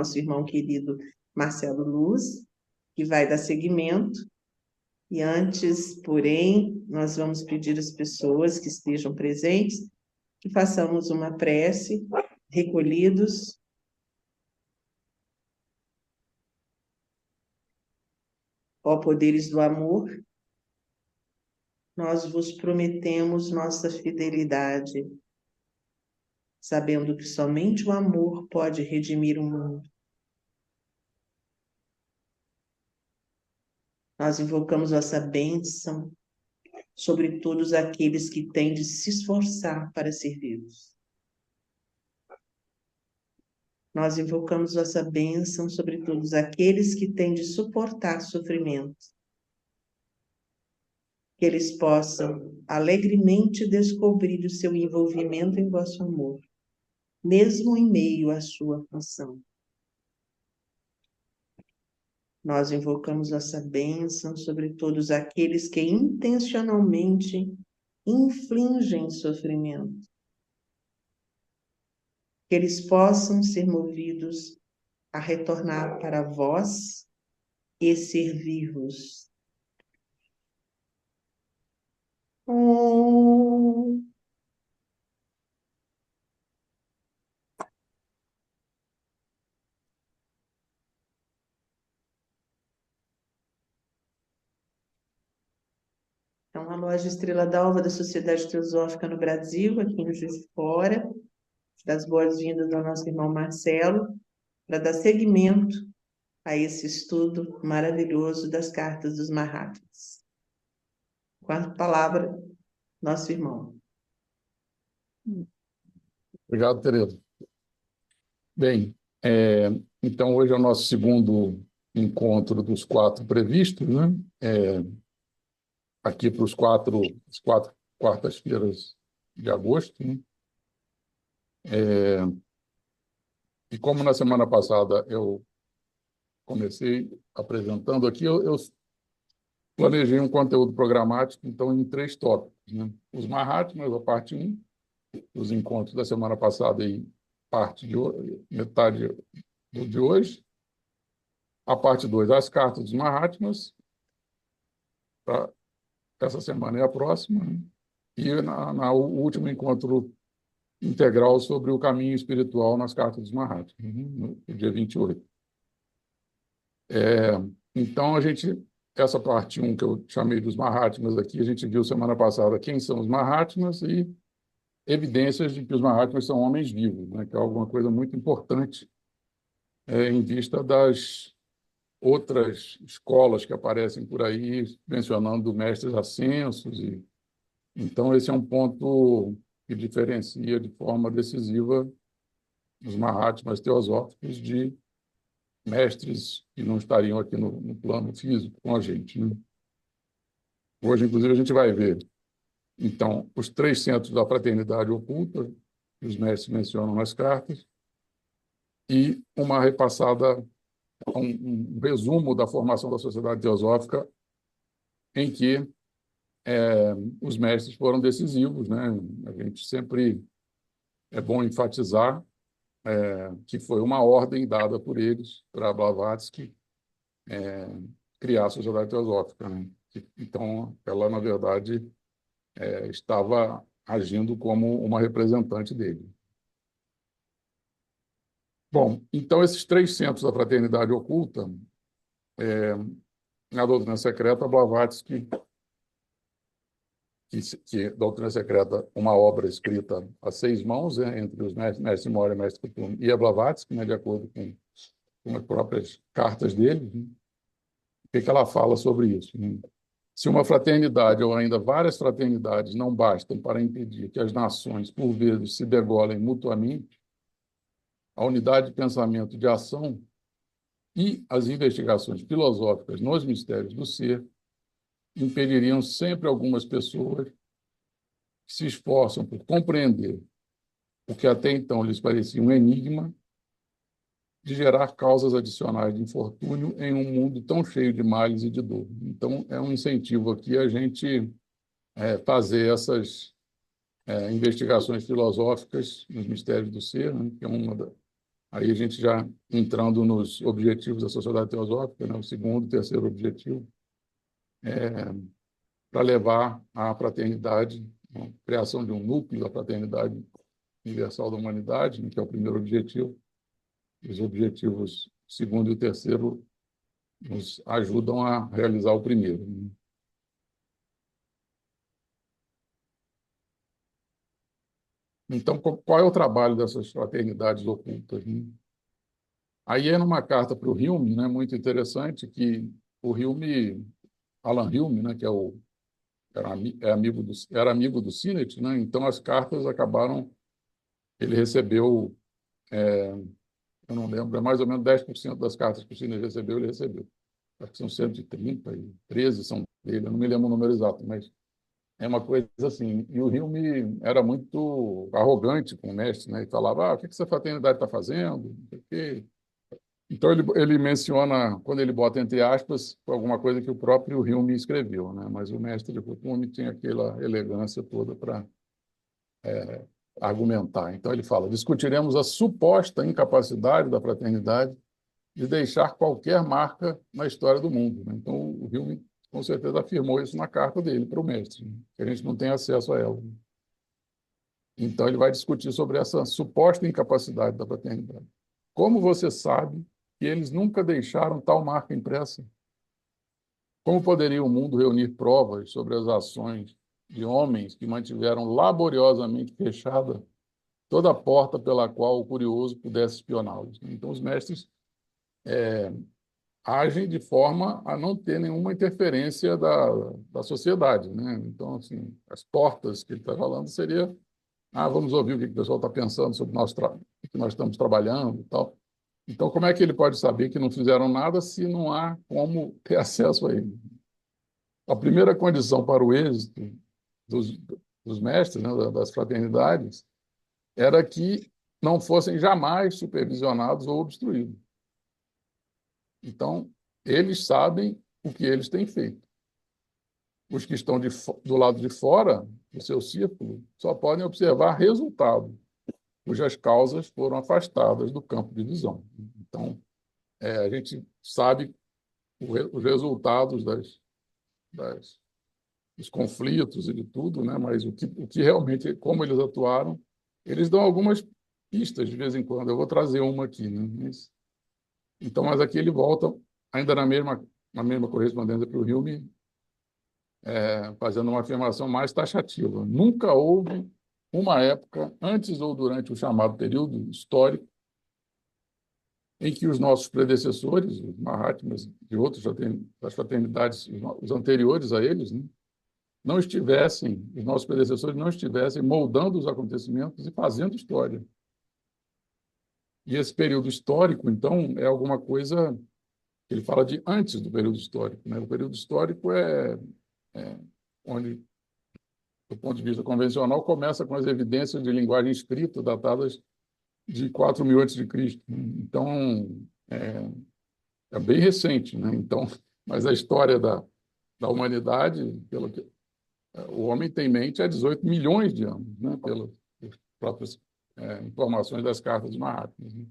nosso irmão querido Marcelo Luz, que vai dar seguimento. E antes, porém, nós vamos pedir às pessoas que estejam presentes que façamos uma prece, recolhidos. Ó poderes do amor, nós vos prometemos nossa fidelidade, sabendo que somente o amor pode redimir o mundo. Nós invocamos vossa bênção sobre todos aqueles que têm de se esforçar para servi-los. Nós invocamos vossa bênção sobre todos aqueles que têm de suportar sofrimento. Que eles possam alegremente descobrir o seu envolvimento em vosso amor, mesmo em meio à sua aflição. Nós invocamos vossa bênção sobre todos aqueles que intencionalmente infligem sofrimento. Que eles possam ser movidos a retornar para vós e servir-vos. Então, a loja Estrela d'Alva da Sociedade Teosófica no Brasil, aqui em Juiz de Fora, das boas-vindas ao nosso irmão Marcelo, para dar seguimento a esse estudo maravilhoso das cartas dos Mahatmas. Com a palavra, nosso irmão. Obrigado, Tereza. Bem, então hoje é o nosso segundo encontro dos 4 previstos, né? Aqui para as 4 quartas-feiras de agosto, né? E como na semana passada eu comecei apresentando aqui, eu planejei um conteúdo programático, então, em 3 tópicos, né? Os Mahatmas, a parte 1, os encontros da semana passada e metade do de hoje. A parte 2, as cartas dos Mahatmas, para essa semana e a próxima, né? E o último encontro integral sobre o caminho espiritual nas cartas dos Mahatmas, no dia 28. Então, essa parte 1 que eu chamei dos Mahatmas aqui, a gente viu semana passada quem são os Mahatmas e evidências de que os Mahatmas são homens vivos, né? Que é alguma coisa muito importante em vista das outras escolas que aparecem por aí, mencionando mestres ascensos. Então, esse é um ponto que diferencia de forma decisiva os Mahatmas teosóficos de mestres que não estariam aqui no plano físico com a gente, né? Hoje, inclusive, a gente vai ver, então, os 3 centros da fraternidade oculta, que os mestres mencionam nas cartas, e uma repassada, um resumo da formação da sociedade teosófica, em que os mestres foram decisivos, né? A gente sempre é bom enfatizar que foi uma ordem dada por eles para Blavatsky criar a sociedade teosófica, né? Então, ela, na verdade, estava agindo como uma representante dele. Bom, então, esses 3 centros da fraternidade oculta, na doutrina secreta, Blavatsky, que doutrina secreta, uma obra escrita a 6 mãos, entre os mestres Moria, mestre Kutum e a Blavatsky, né, de acordo com as próprias cartas dele, né? O que ela fala sobre isso, né? Se uma fraternidade, ou ainda várias fraternidades, não bastam para impedir que as nações, por vezes, se degolem mutuamente, a unidade de pensamento e de ação e as investigações filosóficas nos mistérios do ser impediriam sempre algumas pessoas que se esforçam por compreender o que até então lhes parecia um enigma, de gerar causas adicionais de infortúnio em um mundo tão cheio de males e de dor. Então, é um incentivo aqui a gente fazer essas investigações filosóficas nos mistérios do ser, né, que é uma Aí a gente já entrando nos objetivos da Sociedade Teosófica, né, o segundo, terceiro objetivo, para levar à fraternidade, a criação de um núcleo da fraternidade universal da humanidade, né, que é o primeiro objetivo. Os objetivos segundo e o terceiro nos ajudam a realizar o primeiro, né? Então, qual é o trabalho dessas fraternidades ocultas, né? Aí é numa carta para o Hume, né, muito interessante, que o Hume, Alan Hume, né, que é o, era amigo do Sinet, né, então as cartas acabaram, ele recebeu, eu não lembro, é mais ou menos 10% das cartas que o Sinet recebeu, ele recebeu. Acho que são 130 e 13 são dele, eu não me lembro o número exato, mas é uma coisa assim. E o Hume era muito arrogante com o mestre, né, e falava, o que essa fraternidade está fazendo? Não sei o quê. Então, ele menciona, quando ele bota entre aspas, alguma coisa que o próprio Hume escreveu, né? Mas o mestre Hume tinha aquela elegância toda para argumentar. Então, ele fala: discutiremos a suposta incapacidade da fraternidade de deixar qualquer marca na história do mundo, né? Então, o Hume, com certeza, afirmou isso na carta dele para o mestre, né? Que a gente não tem acesso a ela. Então, ele vai discutir sobre essa suposta incapacidade da fraternidade. Como você sabe que eles nunca deixaram tal marca impressa? Como poderia o mundo reunir provas sobre as ações de homens que mantiveram laboriosamente fechada toda a porta pela qual o curioso pudesse espioná-los? Então, os mestres agem de forma a não ter nenhuma interferência da sociedade, né? Então, assim, as portas que ele está falando seria, vamos ouvir o que o pessoal está pensando sobre o que nós estamos trabalhando e tal. Então, como é que ele pode saber que não fizeram nada se não há como ter acesso a ele? A primeira condição para o êxito dos, dos mestres, né, das fraternidades, era que não fossem jamais supervisionados ou obstruídos. Então, eles sabem o que eles têm feito. Os que estão do lado de fora do seu círculo só podem observar resultado, cujas causas foram afastadas do campo de visão. Então, a gente sabe os resultados das dos conflitos e de tudo, né? Mas o que realmente, como eles atuaram, eles dão algumas pistas de vez em quando. Eu vou trazer uma aqui, né? Então, mas aqui ele volta ainda na mesma correspondência para o Hume, fazendo uma afirmação mais taxativa. Nunca houve uma época, antes ou durante o chamado período histórico, em que os nossos predecessores, os Mahatmas de outras das fraternidades, os anteriores a eles, né, não estivessem, os nossos predecessores não estivessem moldando os acontecimentos e fazendo história. E esse período histórico, então, é alguma coisa que ele fala de antes do período histórico, né? O período histórico é onde, do ponto de vista convencional, começa com as evidências de linguagem escrita datadas de 4.000 a.C. Então, é bem recente, né? Então, mas a história da humanidade, pelo que o homem tem em mente, há 18 milhões de anos, né? Pelas próprias informações das cartas de Mahatmas, né?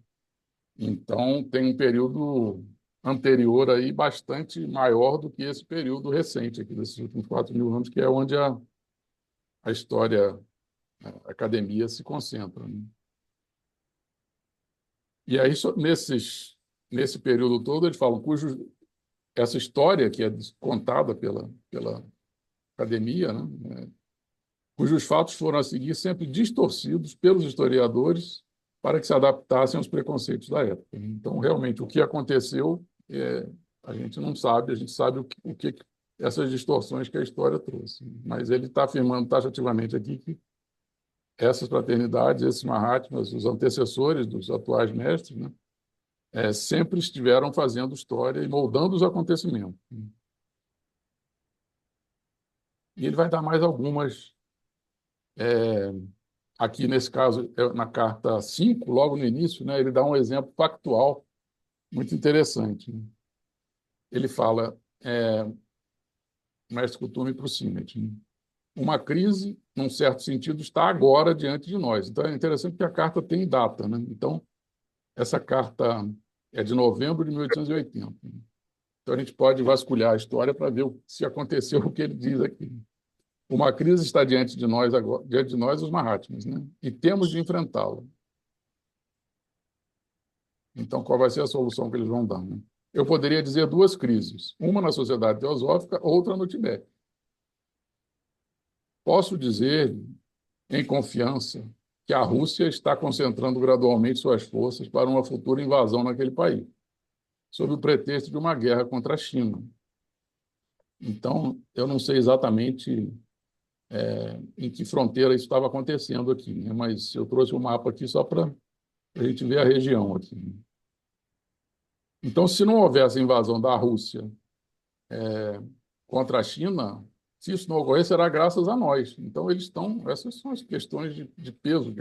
Então, tem um período anterior aí bastante maior do que esse período recente aqui, desses últimos 4.000 anos, que é onde a história, a academia se concentra, né? E aí, nesse período todo, eles falam essa história que é contada pela academia, né, cujos fatos foram a seguir sempre distorcidos pelos historiadores para que se adaptassem aos preconceitos da época. Então, realmente, o que aconteceu, a gente não sabe, a gente sabe o que essas distorções que a história trouxe. Mas ele está afirmando taxativamente aqui que essas fraternidades, esses Mahatmas, os antecessores dos atuais mestres, né, sempre estiveram fazendo história e moldando os acontecimentos. E ele vai dar mais algumas. Aqui, nesse caso, na carta 5, logo no início, né, ele dá um exemplo factual muito interessante, né? Ele fala, o mestre Kuthumi para o Sinet, né? Uma crise, num certo sentido, está agora diante de nós. Então, é interessante que a carta tem data, né? Então, Essa carta é de novembro de 1880. Então, a gente pode vasculhar a história para ver se aconteceu o que ele diz aqui. Uma crise está diante de nós agora, diante de nós, os Mahatmas, né? E temos de enfrentá-la. Então, qual vai ser a solução que eles vão dar, né? Eu poderia dizer duas crises, uma na sociedade teosófica, outra no Tibete. Posso dizer, em confiança, que a Rússia está concentrando gradualmente suas forças para uma futura invasão naquele país, sob o pretexto de uma guerra contra a China. Então, eu não sei exatamente em que fronteira isso estava acontecendo aqui, né? Mas eu trouxe o mapa aqui só para a gente ver a região aqui. Então, se não houvesse invasão da Rússia contra a China, se isso não ocorrer, será graças a nós. Então, essas são as questões de peso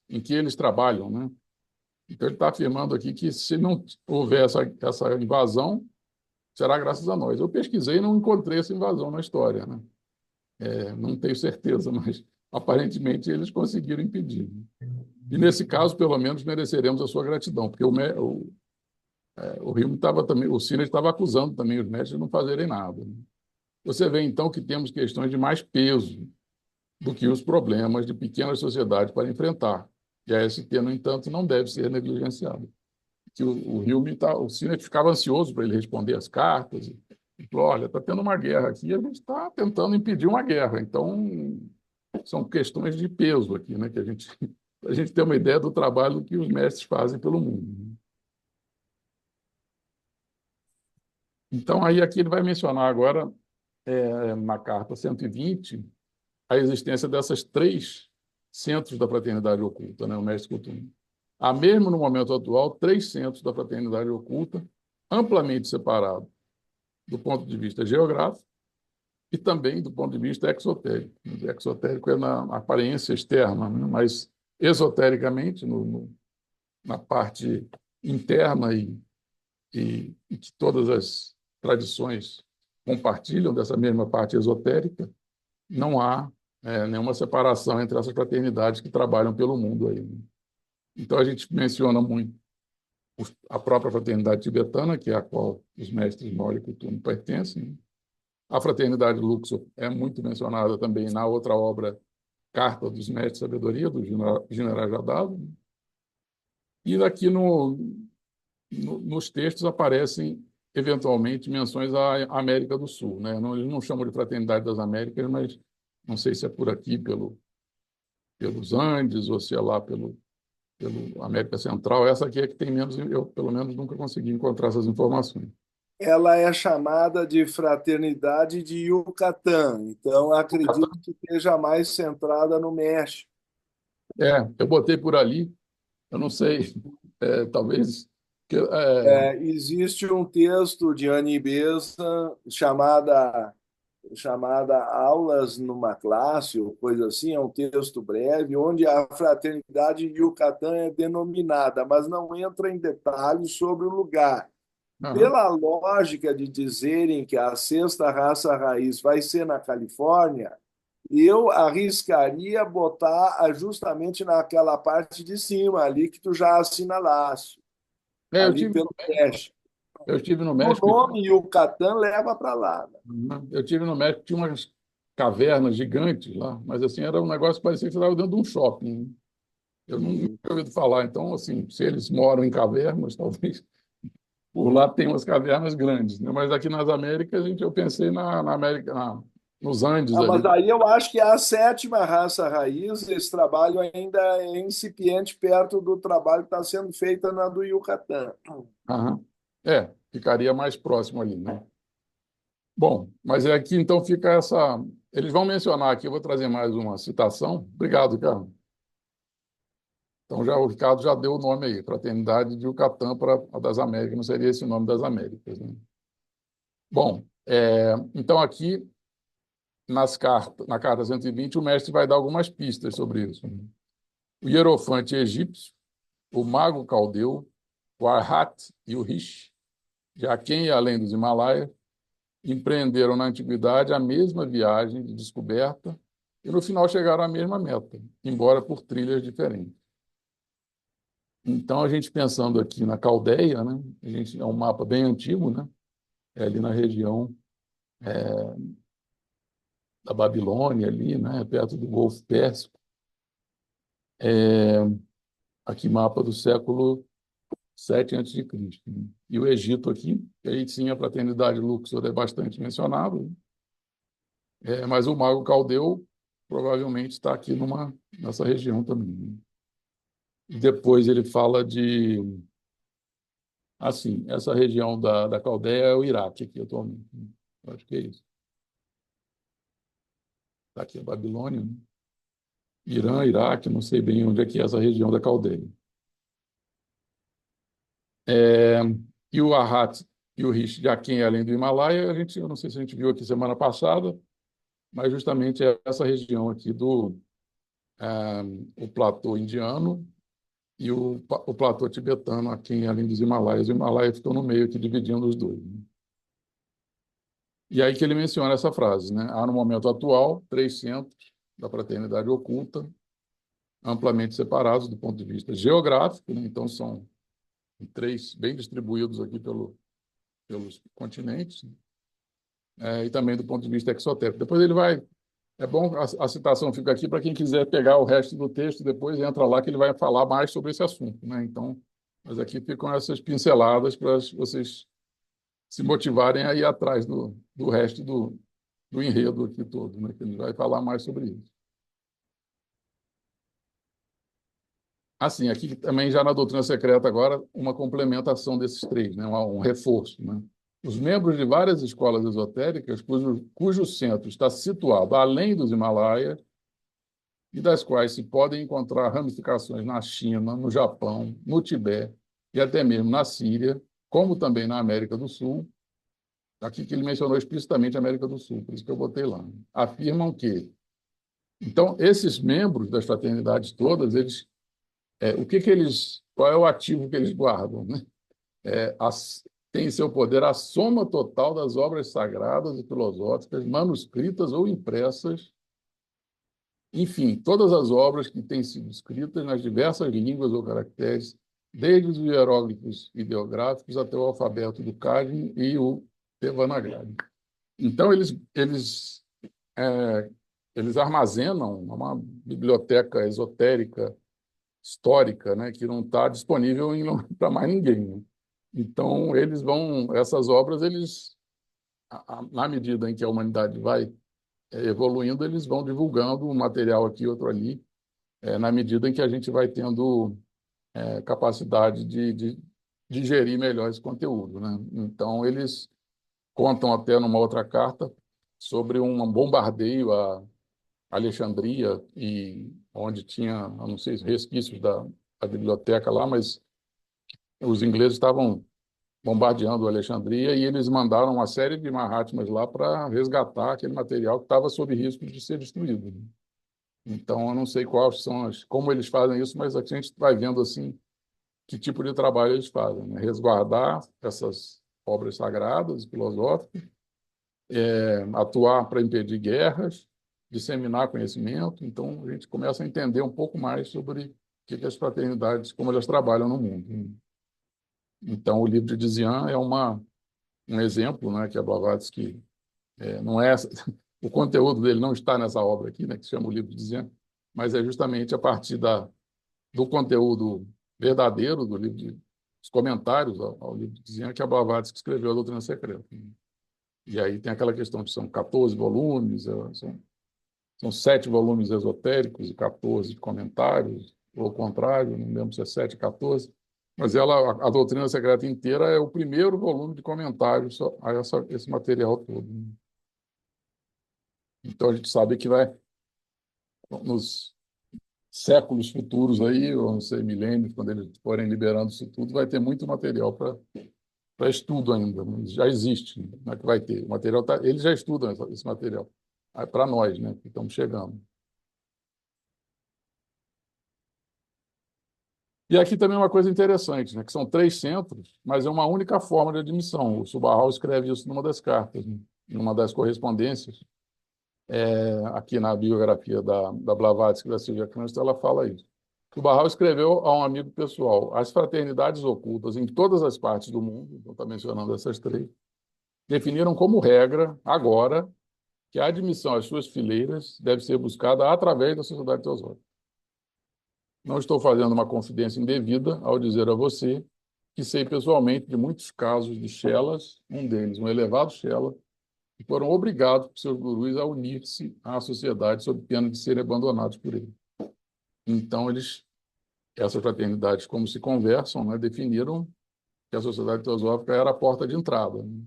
em que eles trabalham, né? Então, ele está afirmando aqui que se não houver essa invasão, será graças a nós. Eu pesquisei e não encontrei essa invasão na história, né? Não tenho certeza, mas aparentemente eles conseguiram impedir. E nesse caso, pelo menos, mereceremos a sua gratidão, porque o Rio estava também, o Cine estava acusando também os mestres de não fazerem nada, né? Você vê, então, que temos questões de mais peso do que os problemas de pequenas sociedades para enfrentar. E a ST, no entanto, não deve ser negligenciada. Que o Cine ficava ansioso para ele responder as cartas, e falou, olha, está tendo uma guerra aqui, a gente está tentando impedir uma guerra. Então, são questões de peso aqui, né, que a gente tem uma ideia do trabalho que os mestres fazem pelo mundo. Então, aí aqui ele vai mencionar agora, na carta 120, a existência dessas três centros da fraternidade oculta, né, o mestre Kuthumi. Há mesmo no momento atual 3 centros da fraternidade oculta, amplamente separados do ponto de vista geográfico e também do ponto de vista exotérico. O exotérico é na aparência externa, né? Mas esotericamente, na parte interna e que todas as tradições compartilham dessa mesma parte esotérica, não há nenhuma separação entre essas fraternidades que trabalham pelo mundo aí, né? Então, a gente menciona muito a própria fraternidade tibetana, que é a qual os mestres Mori e Kuthumi pertencem, né? A fraternidade Luxor é muito mencionada também na outra obra, Carta dos Mestres de Sabedoria, do General Jadava. E aqui nos textos aparecem, eventualmente, menções à América do Sul, né? Não, eles não chamam de Fraternidade das Américas, mas não sei se é por aqui, pelos Andes, ou se é lá pelo América Central. Essa aqui é que tem menos, eu pelo menos nunca consegui encontrar essas informações. Ela é chamada de Fraternidade de Yucatán, então acredito que esteja mais centrada no México. Eu botei por ali, eu não sei, talvez... Existe um texto de Annie Besant chamada Aulas numa Classe, ou coisa assim, é um texto breve, onde a Fraternidade de Yucatán é denominada, mas não entra em detalhes sobre o lugar. Aham. Pela lógica de dizerem que a sexta raça raiz vai ser na Califórnia, eu arriscaria botar justamente naquela parte de cima, ali que tu já assinalaste, Eu ali tive pelo México. eu tive no O México, nome Yucatán leva para lá, né? eu tive no México, tinha umas cavernas gigantes lá, mas assim, era um negócio que parecia que você estava dentro de um shopping, né? Eu não tinha ouvido falar, então, assim, se eles moram em cavernas, talvez por lá tem umas cavernas grandes, né? Mas aqui nas Américas, eu pensei na América, nos Andes Mas ali. aí eu acho que é a sétima raça raiz, esse trabalho ainda é incipiente perto do trabalho que está sendo feito na do Yucatán. Aham. Ficaria mais próximo ali, né? Bom, mas aqui então fica essa. Eles vão mencionar aqui, eu vou trazer mais uma citação. Obrigado, Carlos. Então, o Ricardo já deu o nome aí, Fraternidade de Yucatán para a das Américas, não seria esse o nome das Américas, né? Bom, então aqui na carta 120, o mestre vai dar algumas pistas sobre isso, né? O hierofante egípcio, o mago caldeu, o Arhat e o Rish, de aquém e além dos Himalaias, empreenderam na antiguidade a mesma viagem de descoberta e no final chegaram à mesma meta, embora por trilhas diferentes. Então, a gente pensando aqui na Caldeia, né? É um mapa bem antigo, né? É ali na região da Babilônia, ali, né? Perto do Golfo Pérsico. Aqui, mapa do século 7 a.C., né? E o Egito aqui, que aí sim a fraternidade Luxor é bastante mencionado, né? Mas o mago caldeu provavelmente está aqui nessa região também, né? E depois ele fala de, assim, essa região da Caldeia é o Iraque aqui atualmente, né? Eu acho que é isso. Está aqui a Babilônia, né? Irã, Iraque, não sei bem onde é que é essa região da Caldeia. É, e o Arhat e o Rish de Aquém, além do Himalaia, eu não sei se a gente viu aqui semana passada, mas justamente é essa região aqui o platô indiano e o platô tibetano, aquém, além dos Himalaias. O Himalaia ficou no meio aqui, dividindo os dois, né? E aí que ele menciona essa frase, né? Há, no momento atual, 3 centros da fraternidade oculta, amplamente separados do ponto de vista geográfico, né? Então, são 3 bem distribuídos aqui pelos continentes, né? E também do ponto de vista exotérico. Depois ele vai. É bom, a citação fica aqui para quem quiser pegar o resto do texto, depois entra lá que ele vai falar mais sobre esse assunto, né? Então, mas aqui ficam essas pinceladas para vocês se motivarem a ir atrás do resto do enredo aqui todo, né? Que ele vai falar mais sobre isso. Assim, aqui também já na doutrina secreta agora, uma complementação desses 3, né? Um reforço, né? Os membros de várias escolas esotéricas, cujo centro está situado além dos Himalaias, e das quais se podem encontrar ramificações na China, no Japão, no Tibete e até mesmo na Síria, como também na América do Sul, aqui que ele mencionou explicitamente a América do Sul, por isso que eu botei lá, afirmam que, então, esses membros das fraternidades todas, qual é o ativo que eles guardam, né? Tem em seu poder a soma total das obras sagradas e filosóficas, manuscritas ou impressas, enfim, todas as obras que têm sido escritas nas diversas línguas ou caracteres, desde os hieróglifos ideográficos até o alfabeto do Kagem e o Devanagari. Então, eles armazenam uma biblioteca esotérica, histórica, né, que não está disponível para mais ninguém, né? Então, essas obras, na medida em que a humanidade vai evoluindo, eles vão divulgando um material aqui, outro ali, na medida em que a gente vai tendo capacidade de digerir melhor esse conteúdo, né? Então, eles contam até numa outra carta sobre um bombardeio a Alexandria, e onde tinha, eu não sei, resquícios da biblioteca lá, mas os ingleses estavam bombardeando Alexandria e eles mandaram uma série de Mahatmas lá para resgatar aquele material que estava sob risco de ser destruído, né? Então, eu não sei como eles fazem isso, mas aqui a gente vai vendo assim que tipo de trabalho eles fazem, né? Resguardar essas obras sagradas e filosóficas, atuar para impedir guerras, disseminar conhecimento. Então, a gente começa a entender um pouco mais sobre o que as fraternidades, como elas trabalham no mundo, né? Então, o livro de Dzian é um exemplo, né, que a Blavatsky não é o conteúdo dele não está nessa obra aqui, né, que se chama o livro de Dzian, mas é justamente a partir do conteúdo verdadeiro do livro os comentários ao livro de Dzian que a Blavatsky escreveu a Doutrina Secreta. E aí tem aquela questão que são 14 volumes, são 7 volumes esotéricos e 14 de comentários, ou ao contrário, não lembro se é 7, 14, mas a Doutrina Secreta inteira é o primeiro volume de comentários a esse material todo. Então a gente sabe que nos séculos futuros aí, ou não sei, milênios, quando eles forem liberando isso tudo, vai ter muito material para estudo ainda, né? Já existe, não é que vai ter. O material eles já estudam esse material. Para nós, né, que estamos chegando. E aqui também uma coisa interessante, né, que são 3 centros, mas é uma única forma de admissão. O Subahal escreve isso numa das cartas, né, numa das correspondências. Aqui na biografia da Blavatsky, da Silvia Cranston, ela fala isso. O Barral escreveu a um amigo pessoal: as fraternidades ocultas em todas as partes do mundo, então está mencionando essas três, definiram como regra, agora, que a admissão às suas fileiras deve ser buscada através da Sociedade Teosófica. Não estou fazendo uma confidência indevida ao dizer a você que sei pessoalmente de muitos casos de chelas, um deles, um elevado chela, que foram obrigados por seus gurus a unir-se à sociedade sob pena de serem abandonados por ele. Então, essas fraternidades, como se conversam, né, definiram que a Sociedade Teosófica era a porta de entrada, né?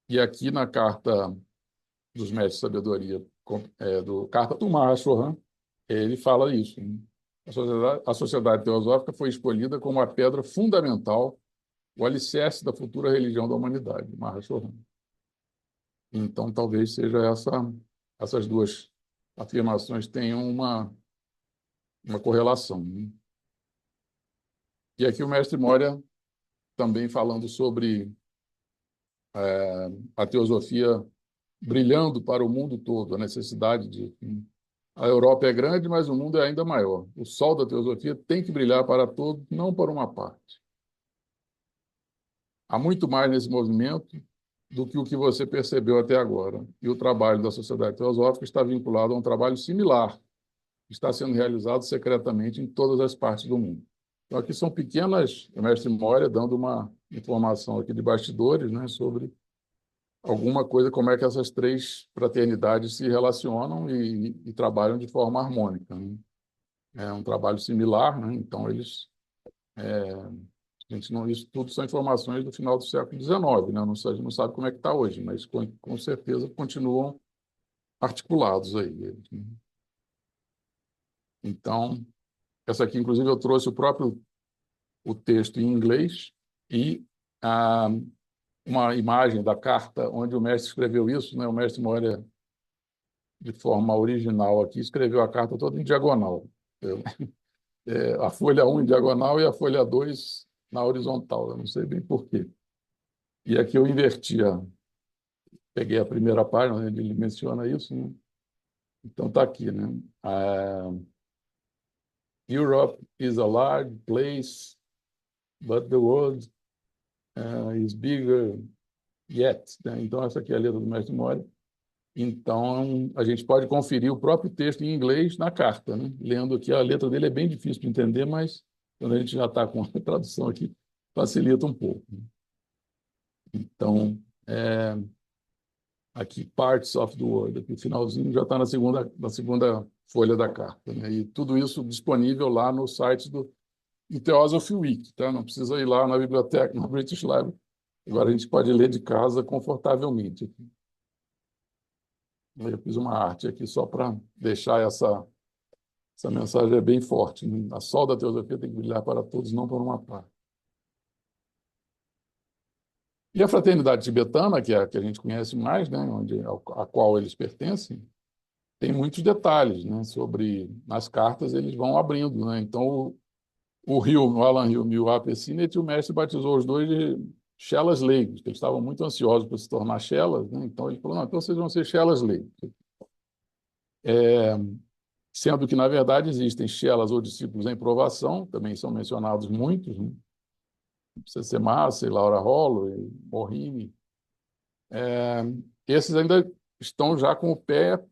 E aqui na Carta dos Mestres de Sabedoria, do Carta do Mahashohan, ele fala isso, né? A sociedade Teosófica foi escolhida como a pedra fundamental, o alicerce da futura religião da humanidade, Mahashohan. Então, talvez seja essas duas afirmações tenham uma correlação, né? E aqui o mestre Moria também falando sobre a teosofia brilhando para o mundo todo, a necessidade de... A Europa é grande, mas o mundo é ainda maior. O sol da teosofia tem que brilhar para todos, não para uma parte. Há muito mais nesse movimento do que o que você percebeu até agora. E o trabalho da Sociedade Teosófica está vinculado a um trabalho similar, que está sendo realizado secretamente em todas as partes do mundo. Então, aqui são pequenas, o mestre Moria dando uma informação aqui de bastidores, né, sobre alguma coisa, como é que essas três fraternidades se relacionam e trabalham de forma harmônica, né? É um trabalho similar, né? Então a gente não, isso tudo são informações do final do século XIX, né? A gente não sabe como é que está hoje, mas com certeza continuam articulados aí, né? Então, essa aqui, inclusive, eu trouxe o texto em inglês e uma imagem da carta onde o mestre escreveu isso, né? O mestre Moria, de forma original aqui, escreveu a carta toda em diagonal. A folha 1 em diagonal e a folha 2 na horizontal. Eu não sei bem por quê. E aqui eu peguei a primeira página, onde ele menciona isso, né? Então está aqui, né? Europe is a large place, but the world is bigger yet, né? Então essa aqui é a letra do mestre Moria. Então, a gente pode conferir o próprio texto em inglês na carta, né? Lendo aqui, a letra dele é bem difícil de entender, mas quando a gente já está com a tradução aqui, facilita um pouco, né? Então, aqui, Parts of the World, aqui, o finalzinho já está na segunda folha da carta, né? E tudo isso disponível lá no site do Theosophy Week, tá? Não precisa ir lá na biblioteca, na British Library. Agora a gente pode ler de casa confortavelmente aqui. Eu fiz uma arte aqui só para deixar essa mensagem é bem forte, né? A sol da teosofia tem que brilhar para todos, não para uma parte. E a fraternidade tibetana, que é a que a gente conhece mais, né, a qual eles pertencem, tem muitos detalhes, né, nas cartas eles vão abrindo, né? Então o Alan Hume e o A.P. Sinet, o mestre batizou os dois de chelas leigos, que eles estavam muito ansiosos para se tornar chelas, né? Então ele falou, não, então vocês vão ser chelas leigos. Sendo que, na verdade, existem chelas ou discípulos em provação, também são mencionados muitos, né? C.C. Massey, Laura Holloway, Morini. Esses ainda estão já com o pé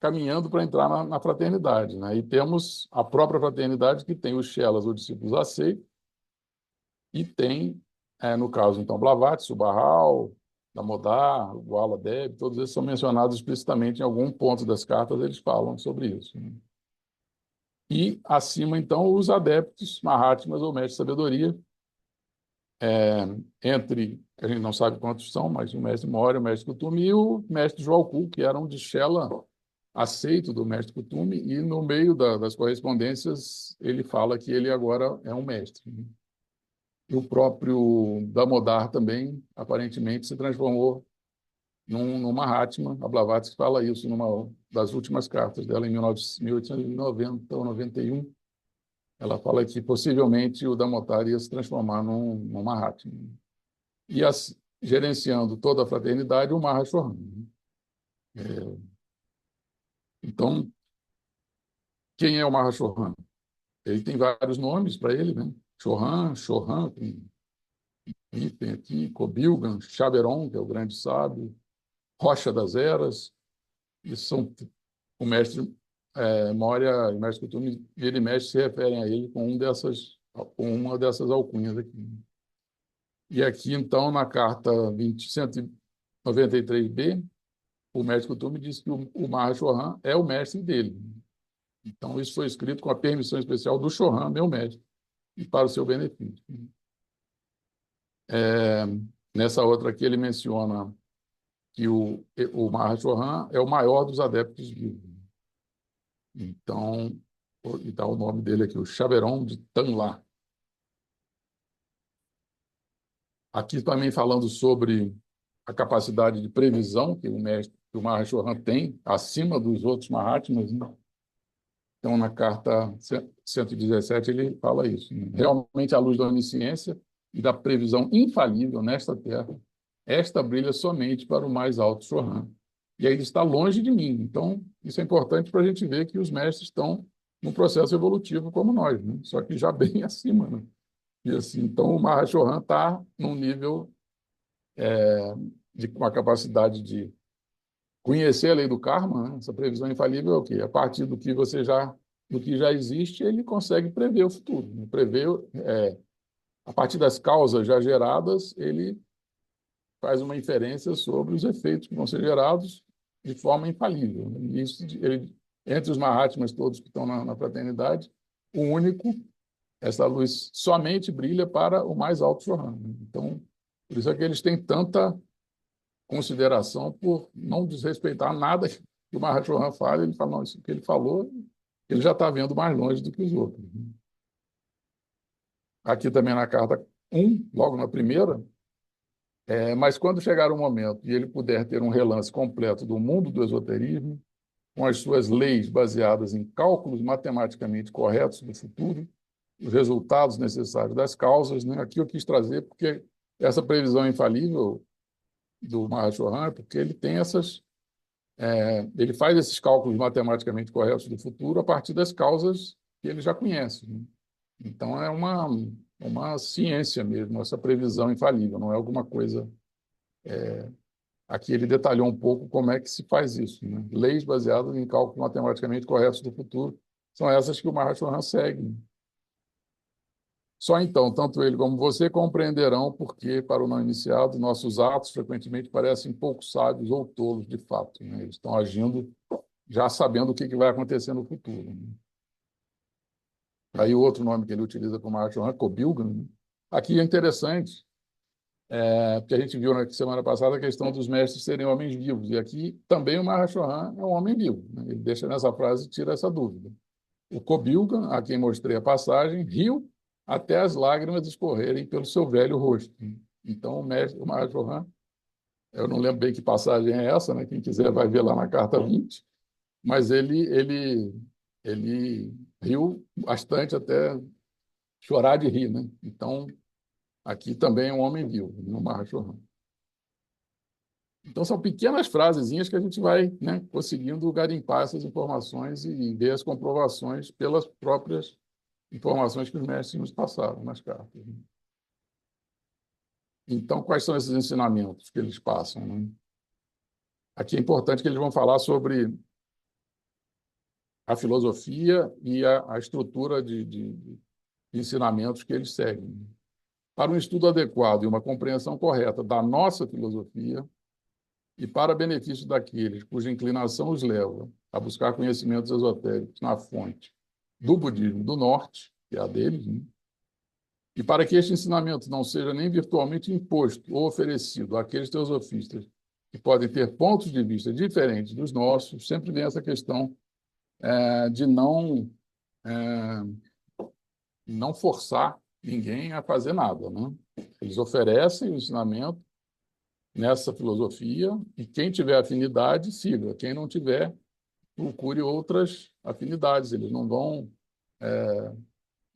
caminhando para entrar na fraternidade, né? E temos a própria fraternidade que tem os chelas ou discípulos aceitos e tem, no caso, então, Blavatsky, o Barral, Damodar, o Gwala Deb, todos esses são mencionados explicitamente em algum ponto das cartas, eles falam sobre isso, né? E, acima, então, os adeptos, Mahatmas ou Mestre de Sabedoria, entre, a gente não sabe quantos são, mas o Mestre Moria, o Mestre Kuthumi e o Mestre Joalku, que eram de Shela aceito do Mestre Kuthumi, e no meio das correspondências ele fala que ele agora é um mestre, né? E o próprio Damodar também, aparentemente, se transformou num Mahatma. A Blavatsky fala isso numa das últimas cartas dela, em 1890 ou 91. Ela fala que possivelmente o Damodar ia se transformar num Mahatma. E gerenciando toda a fraternidade, o Mahashohan. Então, Quem é o Mahashohan? Ele tem vários nomes para ele, né? Chohan, Chohan, tem item aqui, Kobilgan, Chaberon, que é o grande sábio, Rocha das Eras, e são o mestre Moria e o mestre Kuthumi, ele e mestre se referem a ele com uma dessas alcunhas aqui. E aqui, então, na carta 193b, o mestre Kuthumi diz que o Mahashohan é o mestre dele. Então, isso foi escrito com a permissão especial do Chohan, meu mestre, e para o seu benefício. Nessa outra aqui, ele menciona que o Mahashohan é o maior dos adeptos vivos. Então, e dá o nome dele aqui, o Chaberon de Tanla. Aqui também falando sobre a capacidade de previsão que o mestre, que o Mahashohan tem, acima dos outros Mahatmas, né? Então, na carta 117, ele fala isso, né? Realmente, a luz da onisciência e da previsão infalível nesta terra, esta brilha somente para o mais alto Shohan. E aí ele está longe de mim. Então, isso é importante para a gente ver que os mestres estão num processo evolutivo como nós, né? Só que já bem acima, né? E assim, então, o Mahashohan está num nível de uma capacidade de conhecer a lei do karma, né? Essa previsão infalível é o quê? A partir do que já existe, ele consegue prever o futuro, né? Prever, a partir das causas já geradas, ele faz uma inferência sobre os efeitos que vão ser gerados de forma infalível, né? E isso, entre os Mahatmas todos que estão na fraternidade, o único, essa luz somente brilha para o mais alto Shohan, né? Então, por isso é que eles têm tanta consideração por não desrespeitar nada que o Mahashohan fala. Ele fala, não, isso que ele falou, ele já está vendo mais longe do que os outros. Aqui também na carta 1, logo na primeira, mas quando chegar o momento e ele puder ter um relance completo do mundo do esoterismo, com as suas leis baseadas em cálculos matematicamente corretos do futuro, os resultados necessários das causas, né? Aqui eu quis trazer porque essa previsão infalível do Mahashohan, porque ele tem ele faz esses cálculos matematicamente corretos do futuro a partir das causas que ele já conhece, né? Então, é uma ciência mesmo, essa previsão infalível, não é alguma coisa. Aqui ele detalhou um pouco como é que se faz isso, né? Leis baseadas em cálculos matematicamente corretos do futuro são essas que o Mahashohan segue, né? Só então, tanto ele como você compreenderão porque, para o não iniciado, nossos atos frequentemente parecem pouco sábios ou tolos de fato, né? Eles estão agindo já sabendo o que vai acontecer no futuro, né? Aí o outro nome que ele utiliza para o Mahashohan, Kobilgan, né? Aqui é interessante, porque a gente viu na semana passada a questão dos mestres serem homens vivos, e aqui também o Mahashohan é um homem vivo, né? Ele deixa nessa frase e tira essa dúvida. O Kobilgan, a quem mostrei a passagem, riu até as lágrimas escorrerem pelo seu velho rosto. Então, o Mahashohan, eu não lembro bem que passagem é essa, né? Quem quiser vai ver lá na carta 20, mas ele riu bastante até chorar de rir, né? Então, aqui também é um homem vivo, no Mahashohan. Então, são pequenas frasezinhas que a gente vai, né, conseguindo garimpar essas informações e ver as comprovações pelas próprias informações que os mestres nos passaram nas cartas, né? Então, quais são esses ensinamentos que eles passam, né? Aqui é importante que eles vão falar sobre a filosofia e a estrutura de ensinamentos que eles seguem. Para um estudo adequado e uma compreensão correta da nossa filosofia e para benefício daqueles cuja inclinação os leva a buscar conhecimentos esotéricos na fonte do budismo do norte, que é a deles, né? E para que este ensinamento não seja nem virtualmente imposto ou oferecido àqueles teosofistas que podem ter pontos de vista diferentes dos nossos, sempre vem essa questão de não forçar ninguém a fazer nada, né? Eles oferecem o ensinamento nessa filosofia e quem tiver afinidade, siga. Quem não tiver, procure outras afinidades. Eles não vão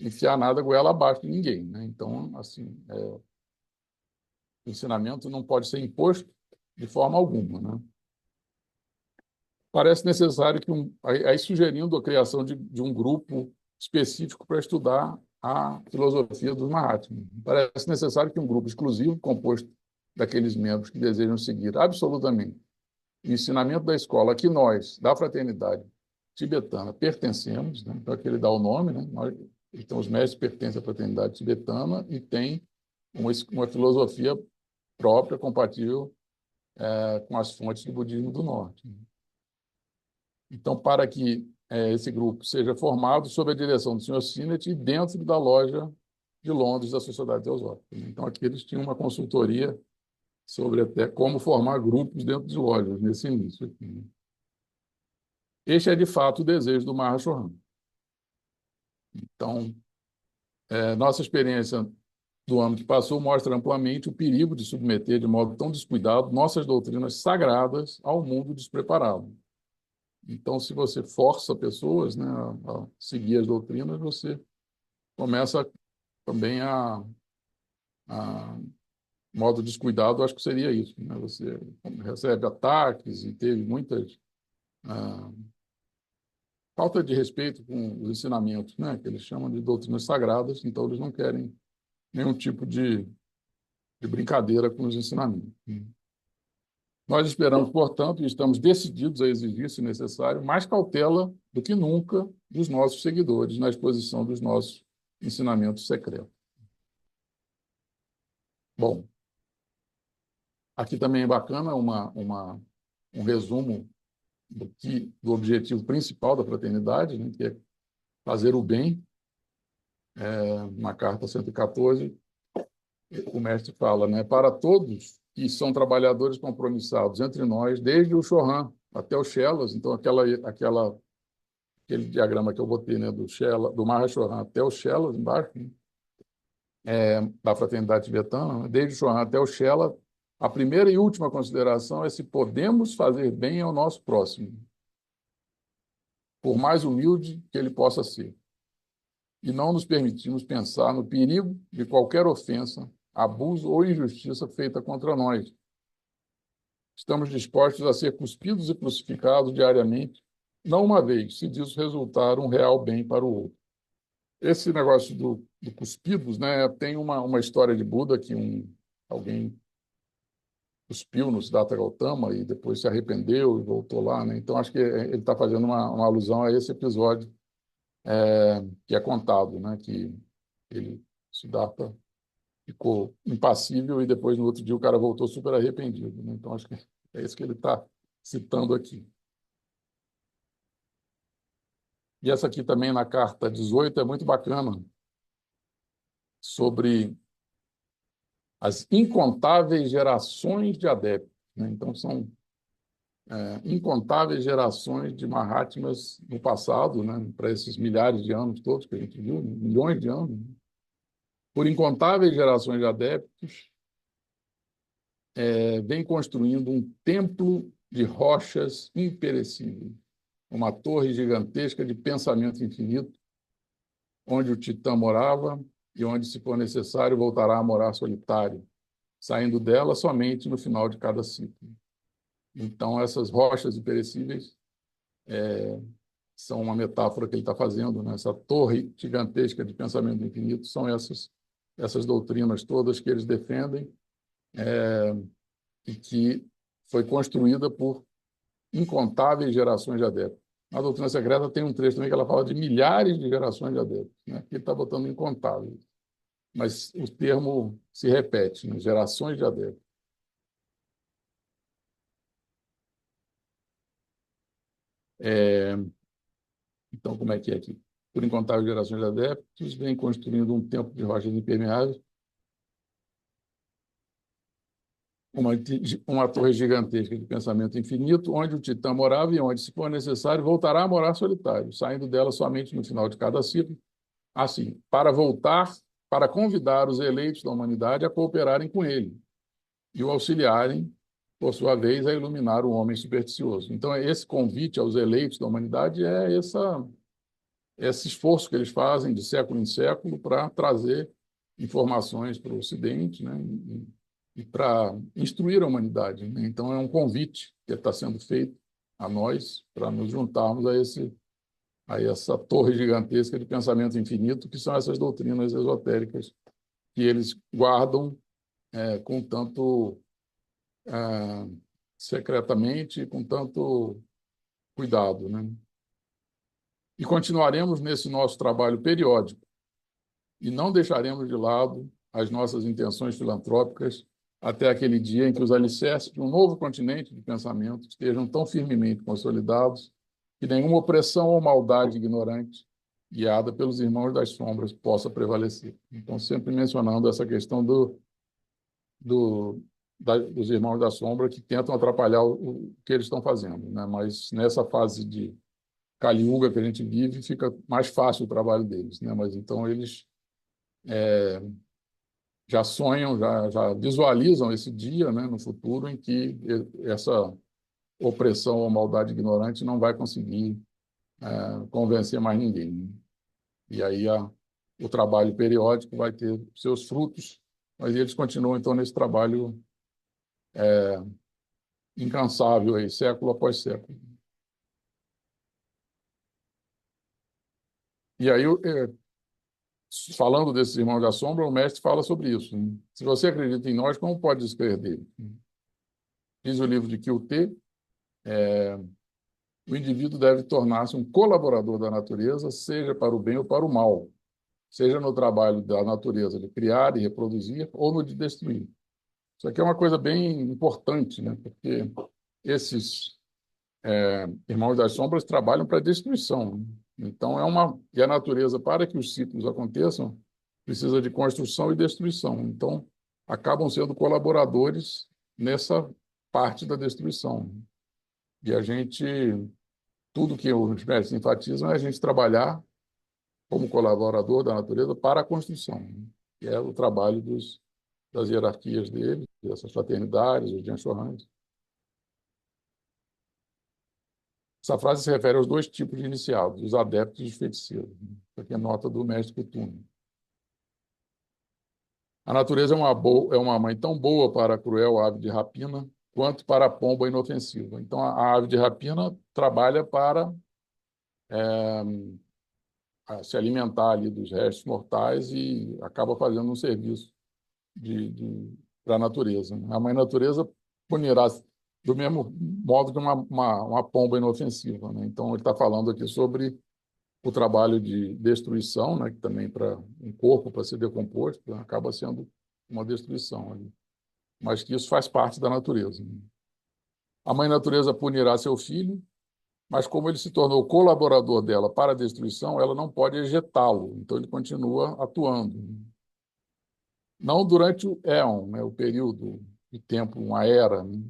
enfiar nada goela abaixo de ninguém, né? Então, assim, o ensinamento não pode ser imposto de forma alguma, né? parece necessário que aí sugerindo a criação de um grupo específico para estudar a filosofia dos Mahatmas. Parece necessário que um grupo exclusivo, composto daqueles membros que desejam seguir absolutamente o ensinamento da escola que nós, da fraternidade tibetana, pertencemos, né? Então, aqui ele dá o nome, né? Então, os mestres pertencem à fraternidade tibetana e têm uma filosofia própria, compatível com as fontes do budismo do norte. Então, para que esse grupo seja formado sob a direção do Sr. Sinnett e dentro da loja de Londres da Sociedade Teosófica. Então, aqui eles tinham uma consultoria sobre até como formar grupos dentro de lojas, nesse início aqui, né? Este é, de fato, o desejo do Mahashohan. Então, nossa experiência do ano que passou mostra amplamente o perigo de submeter de modo tão descuidado nossas doutrinas sagradas ao mundo despreparado. Então, se você força pessoas, né, a seguir as doutrinas, você começa também modo descuidado, acho que seria isso, né? Você recebe ataques e teve muitas falta de respeito com os ensinamentos, né, que eles chamam de doutrinas sagradas, então eles não querem nenhum tipo de brincadeira com os ensinamentos. Nós esperamos, portanto, e estamos decididos a exigir, se necessário, mais cautela do que nunca dos nossos seguidores na exposição dos nossos ensinamentos secretos. Bom, aqui também é bacana um resumo do objetivo principal da fraternidade, né, que é fazer o bem. Na carta 114, o mestre fala, né, para todos que são trabalhadores compromissados entre nós, desde o Chohan até o Chelas, então aquele diagrama que eu botei, né, do Mahashohan até o Chelas, embaixo, né, da fraternidade tibetana, né, desde o Chohan até o Chelas, a primeira e última consideração é se podemos fazer bem ao nosso próximo, por mais humilde que ele possa ser. E não nos permitimos pensar no perigo de qualquer ofensa, abuso ou injustiça feita contra nós. Estamos dispostos a ser cuspidos e crucificados diariamente, não uma vez, se disso resultar um real bem para o outro. Esse negócio do cuspidos, né, tem uma história de Buda que alguém cuspiu no Siddhartha Gautama e depois se arrependeu e voltou lá, né? Então, acho que ele está fazendo uma alusão a esse episódio que é contado, né, que Siddhartha ficou impassível e depois, no outro dia, o cara voltou super arrependido, né? Então, acho que é isso que ele está citando aqui. E essa aqui também, na carta 18, é muito bacana, sobre as incontáveis gerações de adeptos, né? Então, são incontáveis gerações de Mahatmas no passado, né? Para esses milhares de anos todos que a gente viu, né? Milhões de anos, né? Por incontáveis gerações de adeptos, vem construindo um templo de rochas imperecíveis, uma torre gigantesca de pensamento infinito, onde o Titã morava e onde, se for necessário, voltará a morar solitário, saindo dela somente no final de cada ciclo. Então, essas rochas imperecíveis são uma metáfora que ele está fazendo, né? Essa torre gigantesca de pensamento infinito são essas doutrinas todas que eles defendem, e que foi construída por incontáveis gerações de adeptos. Na doutrina secreta tem um trecho também que ela fala de milhares de gerações de adeptos, né? Aqui ele está botando incontáveis, mas o termo se repete, né? Gerações de adeptos. Então, como é que é aqui? Por incontáveis gerações de adeptos, vem construindo um templo de rochas impermeáveis, uma torre gigantesca de pensamento infinito, onde o Titã morava e onde, se for necessário, voltará a morar solitário, saindo dela somente no final de cada ciclo, assim, para convidar os eleitos da humanidade a cooperarem com ele e o auxiliarem, por sua vez, a iluminar o homem supersticioso. Então, esse convite aos eleitos da humanidade é esse esforço que eles fazem de século em século para trazer informações para o Ocidente, né, e para instruir a humanidade, né? Então, é um convite que está sendo feito a nós, para nos juntarmos a essa torre gigantesca de pensamento infinito, que são essas doutrinas esotéricas que eles guardam com tanto secretamente, com tanto cuidado, né? E continuaremos nesse nosso trabalho periódico e não deixaremos de lado as nossas intenções filantrópicas até aquele dia em que os alicerces de um novo continente de pensamento estejam tão firmemente consolidados que nenhuma opressão ou maldade ignorante, guiada pelos irmãos das sombras, possa prevalecer. Então, sempre mencionando essa questão dos irmãos da sombra que tentam atrapalhar o que eles estão fazendo, né? Mas nessa fase de Kali Yuga que a gente vive, fica mais fácil o trabalho deles, né? Mas então eles já sonham, já visualizam esse dia, né, no futuro em que essa opressão ou maldade ignorante não vai conseguir convencer mais ninguém, né? E aí o trabalho periódico vai ter seus frutos, mas eles continuam então nesse trabalho incansável aí, século após século. E aí, falando desses irmãos da sombra, o mestre fala sobre isso, né? Se você acredita em nós, como pode descrer dele? Diz o livro de Kyuté, o indivíduo deve tornar-se um colaborador da natureza, seja para o bem ou para o mal, seja no trabalho da natureza de criar e reproduzir ou no de destruir. Isso aqui é uma coisa bem importante, né? Porque esses irmãos das sombras trabalham para a destruição, né? Então, e a natureza, para que os ciclos aconteçam, precisa de construção e destruição. Então, acabam sendo colaboradores nessa parte da destruição. E tudo que os mestres enfatizam é a gente trabalhar como colaborador da natureza para a construção, né? Que é o trabalho das hierarquias deles, dessas fraternidades, os Genshohans. Essa frase se refere aos dois tipos de iniciados, os adeptos e os feiticeiros. Isso aqui é nota do mestre Kuthumi. A natureza é uma mãe tão boa para a cruel ave de rapina quanto para a pomba inofensiva. Então, a ave de rapina trabalha para se alimentar ali dos restos mortais e acaba fazendo um serviço para a natureza, né? A mãe natureza punirá do mesmo modo que uma pomba inofensiva, né? Então, ele está falando aqui sobre o trabalho de destruição, né? Que também para um corpo, para ser decomposto, né? Acaba sendo uma destruição ali. Mas que isso faz parte da natureza, né? A mãe natureza punirá seu filho, mas como ele se tornou colaborador dela para a destruição, ela não pode ejetá-lo, então ele continua atuando. Não durante o éon, né, o período de tempo, uma era, né,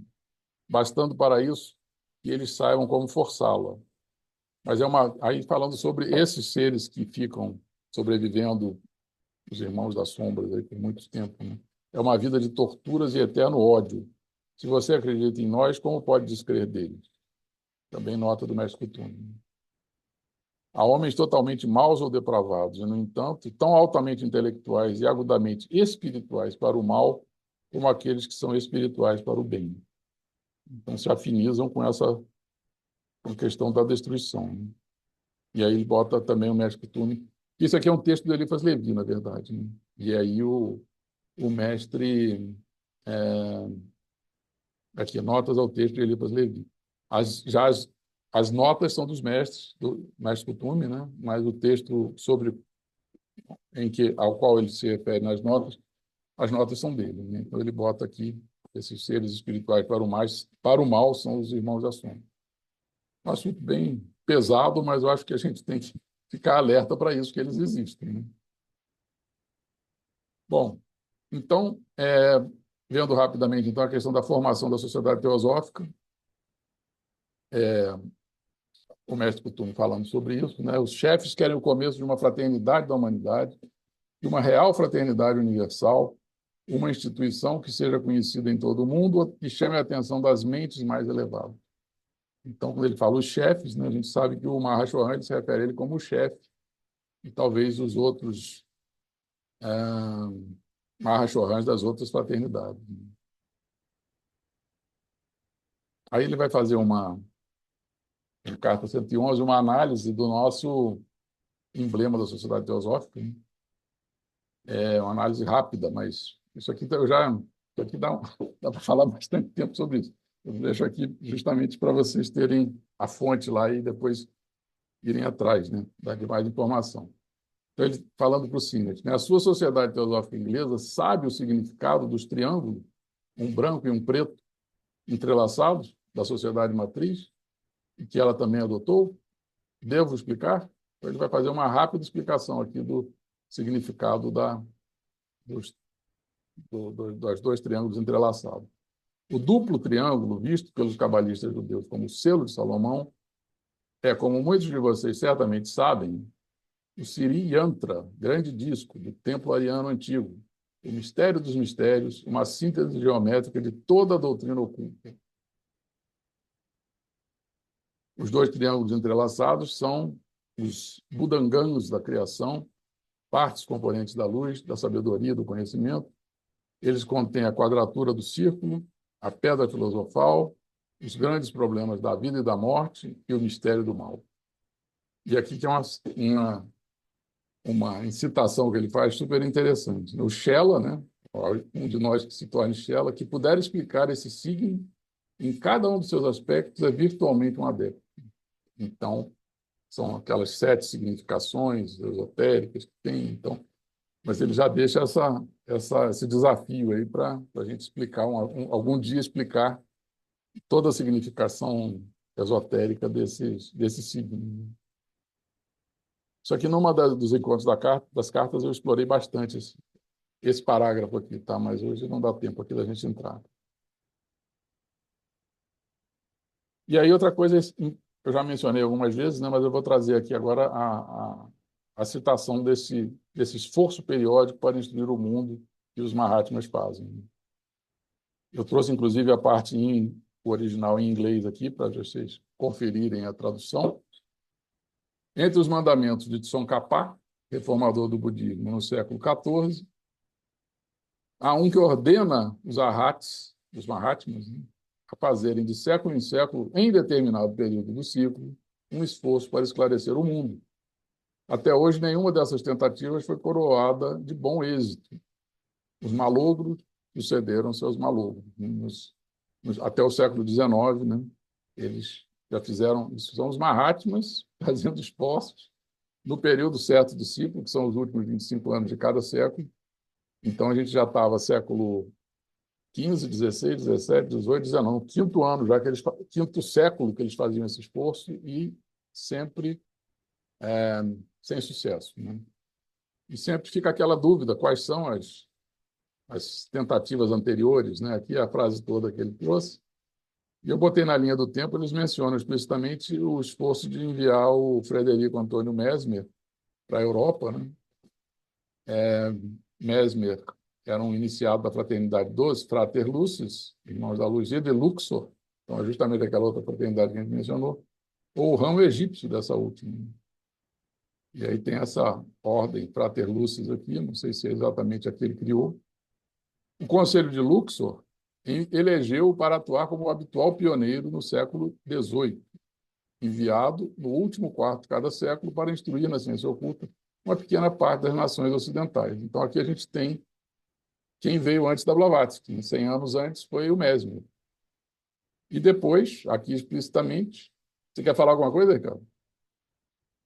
bastando para isso que eles saibam como forçá-la. Mas aí falando sobre esses seres que ficam sobrevivendo, os irmãos das sombras aí por muito tempo, né? É uma vida de torturas e eterno ódio. Se você acredita em nós, como pode descrer deles? Também nota do mestre Kuthumi. Há homens totalmente maus ou depravados, e, no entanto, tão altamente intelectuais e agudamente espirituais para o mal, como aqueles que são espirituais para o bem. Então, se afinizam com essa questão da destruição, né? E aí ele bota também o mestre Kuthumi. Isso aqui é um texto do Eliphas Levi, na verdade, né? E aí o mestre... aqui, notas ao texto de Eliphas Levi. As notas são dos mestres, do mestre Kuthumi, né? Mas o texto ao qual ele se refere nas notas, as notas são dele, né? Então ele bota aqui esses seres espirituais para o mal são os irmãos da sombra. Um assunto bem pesado, mas eu acho que a gente tem que ficar alerta para isso, que eles existem, né? Bom, então, vendo rapidamente então a questão da formação da sociedade teosófica, o mestre Kuthumi falando sobre isso, né? Os chefes querem o começo de uma fraternidade da humanidade, de uma real fraternidade universal, uma instituição que seja conhecida em todo o mundo e chame a atenção das mentes mais elevadas. Então, quando ele fala os chefes, né, a gente sabe que o Mahashohan se refere a ele como o chefe, e talvez os outros Mahashohans das outras fraternidades. Aí ele vai fazer uma na carta 111, uma análise do nosso emblema da Sociedade Teosófica, né? É uma análise rápida, mas isso aqui isso aqui dá para falar bastante tempo sobre isso. Eu deixo aqui justamente para vocês terem a fonte lá e depois irem atrás, né, de mais informação. Então, ele falando para o Sinnett, né, a sua Sociedade Teosófica Inglesa sabe o significado dos triângulos, um branco e um preto, entrelaçados, da sociedade matriz, e que ela também adotou? Devo explicar? Então, ele vai fazer uma rápida explicação aqui do significado dos, dos dois triângulos entrelaçados. O duplo triângulo, visto pelos cabalistas judeus como o selo de Salomão, é, como muitos de vocês certamente sabem, o Sri Yantra, grande disco do templo ariano antigo, o mistério dos mistérios, uma síntese geométrica de toda a doutrina oculta. Os dois triângulos entrelaçados são os budangangos da criação, partes componentes da luz, da sabedoria, do conhecimento. Eles contêm a quadratura do círculo, a pedra filosofal, os grandes problemas da vida e da morte e o mistério do mal. E aqui tem uma incitação que ele faz super interessante. O Shela, né, um de nós que se torne Shela, que puder explicar esse signo em cada um dos seus aspectos, é virtualmente um adepto. Então, são aquelas 7 significações esotéricas que tem, então, mas ele já deixa esse desafio aí para a gente explicar, algum dia explicar toda a significação esotérica desse signo. Só que numa dos encontros das cartas eu explorei bastante esse parágrafo aqui, tá? Mas hoje não dá tempo aqui da gente entrar. E aí outra coisa, eu já mencionei algumas vezes, né? Mas eu vou trazer aqui agora a citação desse esforço periódico para instruir o mundo que os Mahatmas fazem. Eu trouxe, inclusive, a parte o original em inglês aqui, para vocês conferirem a tradução. Entre os mandamentos de Tsongkhapa, reformador do budismo no século XIV, há um que ordena os arhats, os Mahatmas, né, a fazerem de século em século, em determinado período do ciclo, um esforço para esclarecer o mundo. Até hoje, nenhuma dessas tentativas foi coroada de bom êxito. Os malogros sucederam seus malogros. Até o século XIX, né, eles já fizeram, isso são os Mahatmas fazendo esforços no período certo do ciclo, que são os últimos 25 anos de cada século. Então, a gente já estava século XV, XVI, XVII, XVIII, XIX, no quinto ano, já que quinto século que eles faziam esse esforço e sempre sem sucesso, né? E sempre fica aquela dúvida, quais são as tentativas anteriores, né? Aqui é a frase toda que ele trouxe. E eu botei na linha do tempo, eles mencionam explicitamente o esforço de enviar o Frederico Antônio Mesmer para a Europa, né? Mesmer era um iniciado da fraternidade dos Frater Lucis, irmãos da luz, e de Luxor, então é justamente aquela outra fraternidade que a gente mencionou, ou o ramo egípcio dessa última. E aí tem essa ordem Frater Lucis aqui, não sei se é exatamente a que ele criou. O Conselho de Luxor elegeu para atuar como habitual pioneiro no século XVIII, enviado no último quarto de cada século para instruir na ciência oculta uma pequena parte das nações ocidentais. Então, aqui a gente tem quem veio antes da Blavatsky, 100 anos antes foi o Mesmer. E depois, aqui explicitamente, você quer falar alguma coisa, Ricardo?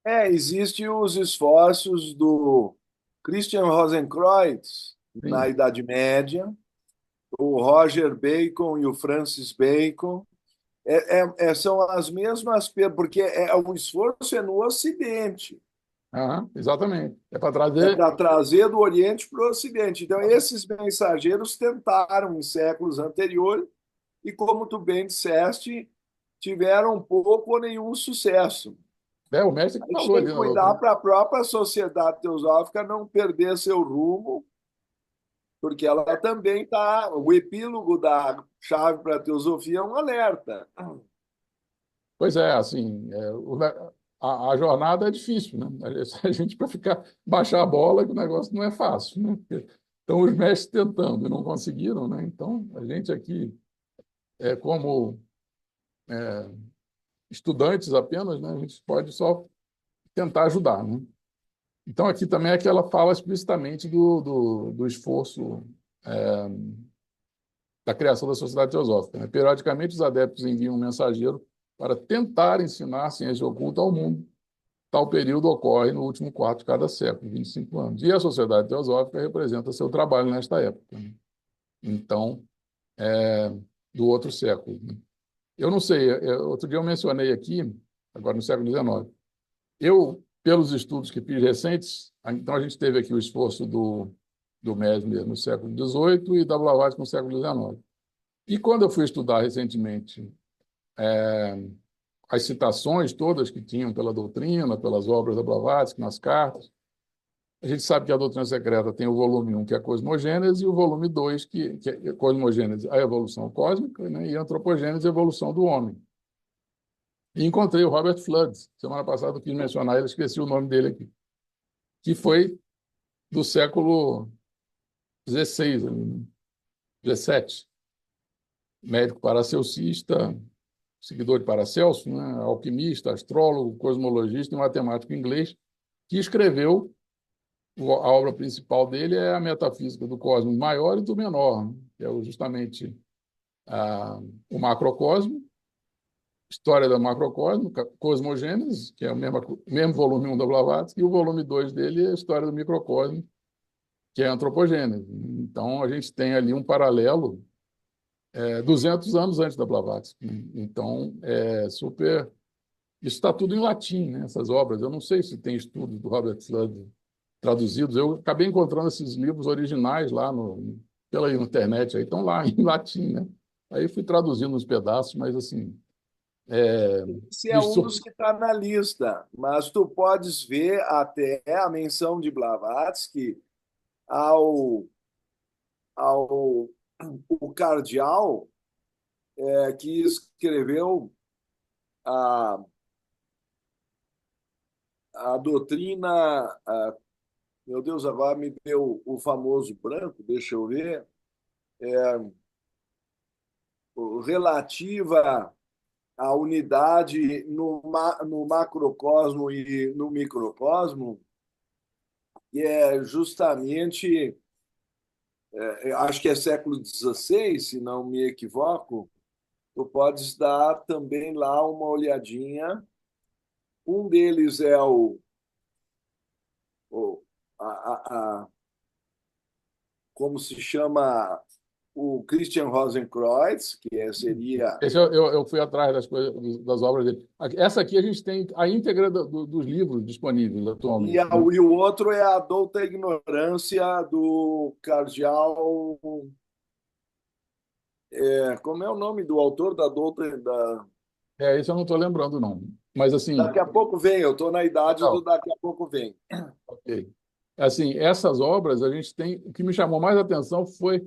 Existem os esforços do Christian Rosenkreuz na Sim. Idade Média, o Roger Bacon e o Francis Bacon. São as mesmas, porque o esforço é no Ocidente. Exatamente. É para É trazer. para trazer do Oriente para o Ocidente. Então, esses mensageiros tentaram em séculos anteriores e, como tu bem disseste, tiveram pouco ou nenhum sucesso. O mestre que A gente falou tem ali que na cuidar doutrina. para a própria sociedade teosófica não perder seu rumo, porque ela também está. O epílogo da chave para a teosofia é um alerta. Pois é, assim, a jornada é difícil, né? A gente para baixar a bola, que o negócio não é fácil, né? Então, os mestres tentando e não conseguiram, né? Então, a gente aqui, como estudantes apenas, né, a gente pode só tentar ajudar, né? Então, aqui também é que ela fala explicitamente do esforço da criação da Sociedade Teosófica, né? Periodicamente, os adeptos enviam um mensageiro para tentar ensinar a ciência oculta ao mundo. Tal período ocorre no último quarto de cada século, 25 anos. E a Sociedade Teosófica representa seu trabalho nesta época, né? Então, do outro século, né? Eu não sei, outro dia eu mencionei aqui, agora no século XIX, pelos estudos que fiz recentes, então a gente teve aqui o esforço do Mesmer no século XVIII e da Blavatsky no século XIX. E quando eu fui estudar recentemente as citações todas que tinham pela doutrina, pelas obras da Blavatsky, nas cartas, a gente sabe que a doutrina secreta tem o volume 1, que é a cosmogênese, e o volume 2, que é cosmogênese, a evolução cósmica, né, e antropogênese, a evolução do homem. E encontrei o Robert Flood. Semana passada eu quis mencionar ele, esqueci o nome dele aqui, que foi do século XVI, XVII. Médico paracelsista, seguidor de Paracelso, né? Alquimista, astrólogo, cosmologista e matemático inglês, que escreveu, a obra principal dele é a Metafísica do Cosmos Maior e do Menor, né? Que é justamente o macrocosmo, História da Macrocosmo, Cosmogênese, que é o mesmo volume 1 da Blavatsky, e o volume 2 dele é a História do Microcosmo, que é a Antropogênese. Então, a gente tem ali um paralelo 200 anos antes da Blavatsky, né? Então, super... Isso está tudo em latim, né, essas obras. Eu não sei se tem estudos do Robert Flood traduzidos. Eu acabei encontrando esses livros originais lá pela internet, aí estão lá em latim, né? Aí fui traduzindo uns pedaços, mas assim... Esse é um dos que está na lista, mas tu podes ver até a menção de Blavatsky ao o cardeal que escreveu a, a doutrina. Meu Deus, agora me deu o famoso branco, deixa eu ver, relativa à unidade no macrocosmo e no microcosmo, e é justamente, acho que é século XVI, se não me equivoco. Tu podes dar também lá uma olhadinha. Um deles é o a, a, a, como se chama, o Christian Rosenkreuz, seria... Esse eu fui atrás das coisas, das obras dele. Essa aqui a gente tem a íntegra dos livros disponíveis atualmente, né? E o outro é a Douta Ignorância do cardeal... como é o nome do autor da Douta... Isso eu não estou lembrando, não. Mas, assim, Daqui a pouco vem, eu estou na idade do legal, daqui a pouco vem. ok. Assim, essas obras, a gente tem... O que me chamou mais atenção foi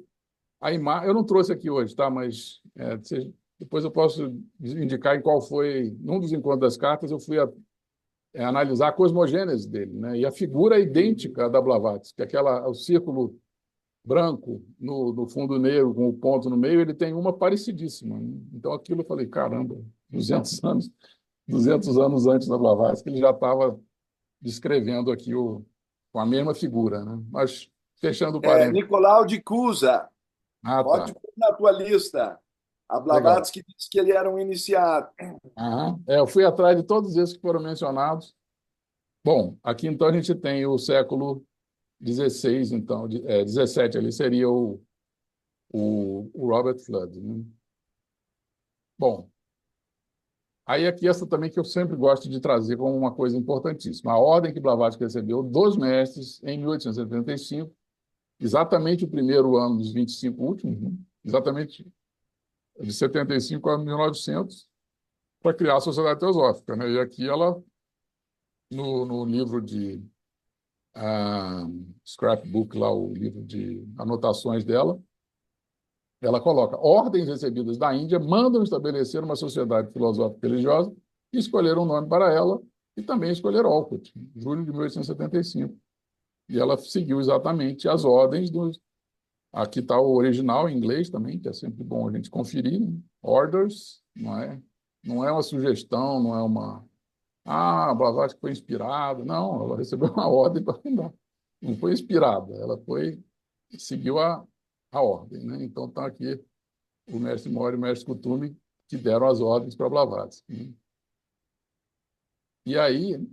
a imagem. Eu não trouxe aqui hoje, tá? Mas depois eu posso indicar em qual foi... Num dos encontros das cartas, eu fui analisar a cosmogênese dele, né? E a figura é idêntica à da Blavatsky, que o círculo branco no fundo negro, com o ponto no meio, ele tem uma parecidíssima, né? Então, aquilo eu falei, caramba, 200 anos antes da Blavatsky, ele já estava descrevendo aqui com a mesma figura, né? Mas, fechando o parênteses. Nicolau de Cusa, Ah, pode tá. pôr na tua lista. A Legal. Blavatsky disse que ele era um iniciado. Aham. Eu fui atrás de todos esses que foram mencionados. Bom, aqui então a gente tem o século XVI, então, 17, ali seria o Robert Flood, né? Bom, aí aqui essa também que eu sempre gosto de trazer como uma coisa importantíssima. A ordem que Blavatsky recebeu dos mestres em 1875, exatamente o primeiro ano dos 25 últimos, né? Exatamente de 75 a 1900, para criar a Sociedade Teosófica, né? E aqui ela, no livro de scrapbook, lá, o livro de anotações dela, ela coloca: ordens recebidas da Índia mandam estabelecer uma sociedade filosófica religiosa e escolheram um nome para ela e também escolheram Olcott, em julho de 1875. E ela seguiu exatamente as ordens dos... Aqui está o original em inglês também, que é sempre bom a gente conferir, né? Orders, não é? Não é uma sugestão, não é uma... Ah, a Blavatsky foi inspirada. Não, ela recebeu uma ordem para fundar. Não foi inspirada, ela seguiu a ordem, né? Então, está aqui o mestre Mori e o mestre Kuthumi, que deram as ordens para Blavatsky, né? E aí,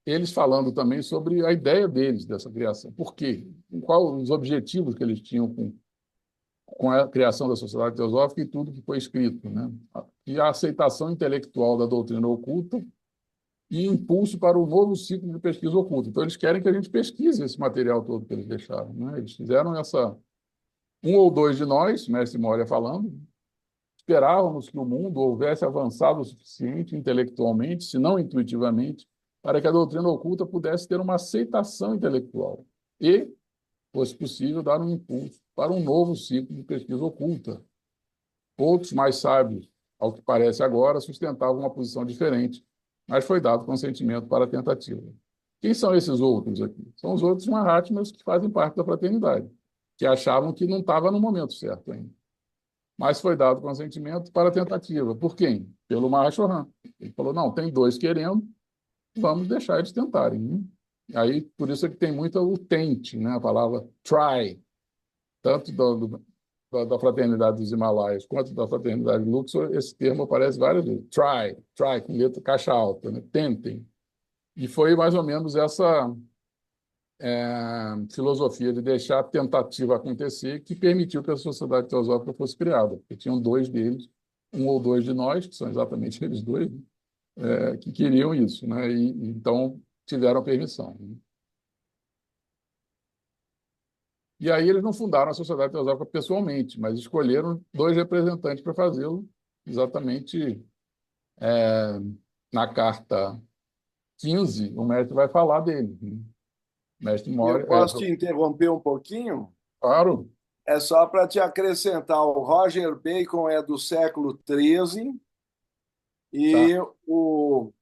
eles falando também sobre a ideia deles dessa criação. Por quê? Quais os objetivos que eles tinham com a criação da Sociedade Teosófica e tudo que foi escrito, né? E a aceitação intelectual da doutrina oculta e impulso para o novo ciclo de pesquisa oculta. Então, eles querem que a gente pesquise esse material todo que eles deixaram, né? Eles fizeram essa... Um ou dois de nós, mestre Moria falando, esperávamos que o mundo houvesse avançado o suficiente intelectualmente, se não intuitivamente, para que a doutrina oculta pudesse ter uma aceitação intelectual e fosse possível dar um impulso para um novo ciclo de pesquisa oculta. Outros mais sábios, ao que parece agora, sustentavam uma posição diferente, mas foi dado consentimento para a tentativa. Quem são esses outros aqui? São os outros Mahatmas que fazem parte da fraternidade, que achavam que não estava no momento certo ainda. Mas foi dado consentimento para a tentativa. Por quem? Pelo Mahashohan. Ele falou, não, tem dois querendo, vamos deixar eles tentarem, né? Aí, por isso é que tem muito o tente, né? A palavra try, tanto da fraternidade dos Himalaias quanto da fraternidade Luxor, esse termo aparece várias vezes. Try, com letra caixa alta, né? Tentem. E foi mais ou menos essa filosofia de deixar a tentativa acontecer que permitiu que a Sociedade Teosófica fosse criada, porque tinham dois deles, um ou dois de nós, que são exatamente eles dois, né? Que queriam isso, né? E então tiveram permissão, né? E aí eles não fundaram a Sociedade Teosófica pessoalmente, mas escolheram dois representantes para fazê-lo, exatamente na carta 15, o mestre vai falar dele, né? O mestre Eu Mori, posso te interromper um pouquinho? claro, É só para te acrescentar, o Roger Bacon é do século XIII tá. e o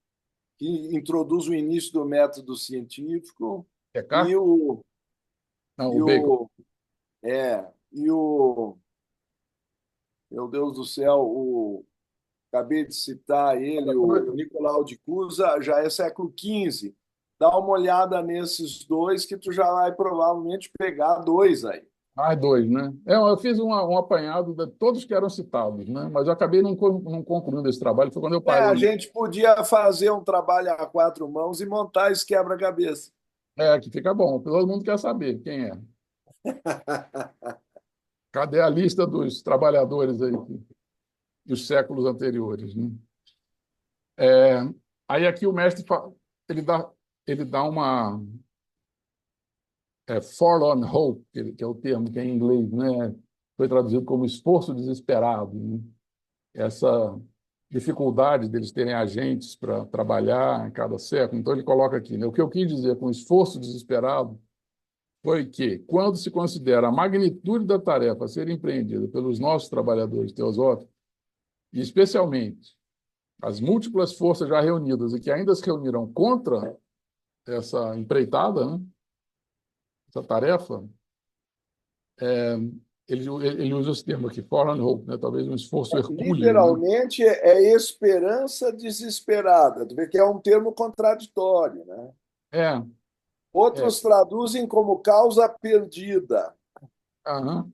que introduz o início do método científico É e cá? Não, e o Bacon. o e o meu Deus do céu, acabei de citar ele, o Nicolau de Cusa, já é século XV. Dá uma olhada nesses dois que tu já vai provavelmente pegar dois aí. Mais dois, né? Eu fiz um apanhado de todos que eram citados, né? Mas eu acabei não concluindo esse trabalho, foi quando eu A parei. gente podia fazer um trabalho a quatro mãos e montar esse quebra-cabeça. Que fica bom, todo mundo quer saber quem é. Cadê a lista dos trabalhadores aí dos séculos anteriores, né? É, aí aqui o mestre ele dá uma forlorn hope, que é o termo que é em inglês, né? Foi traduzido como esforço desesperado, né? Essa dificuldade deles terem agentes para trabalhar em cada século. Então, ele coloca aqui, né? O que eu quis dizer com esforço desesperado foi que, quando se considera a magnitude da tarefa a ser empreendida pelos nossos trabalhadores teosóficos, e especialmente as múltiplas forças já reunidas e que ainda se reunirão contra essa empreitada, né? Essa tarefa, ele usa esse termo aqui, forlorn hope, né? Talvez um esforço hercúleo, né? Literalmente é esperança desesperada, tu vê que é um termo contraditório, né? É, é, Outros traduzem como causa perdida. aham.